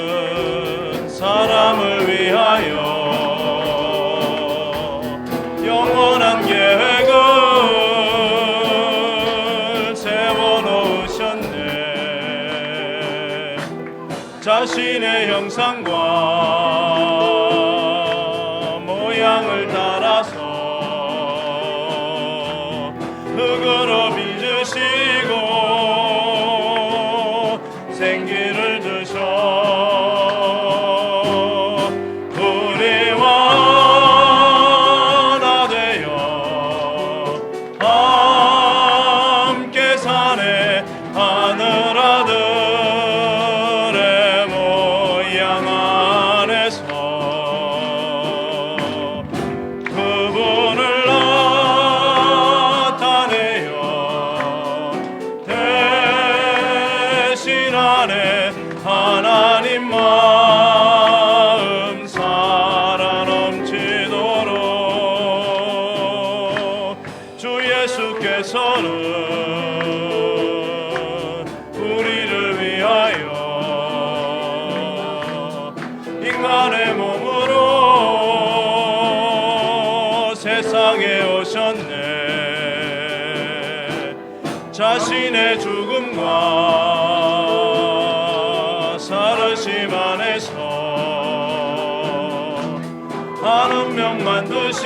C: 하나님께서는 사람을 위하여 영원한 계획을 세워놓으셨네. 자신의 형상과 모양을 따라서 흙으로 빚으시고 생기를 주셔 우리와 하나 되어 함께 사네. 하늘아들의 모양 안에서 그분을 나타내어 대신하네. 하나님 마음 살아 넘치도록 주 예수께서는 우리를 위하여 인간의 몸으로 세상에 오셨네. 자신의 죽음과 사르심 안에서 한 운명만 두시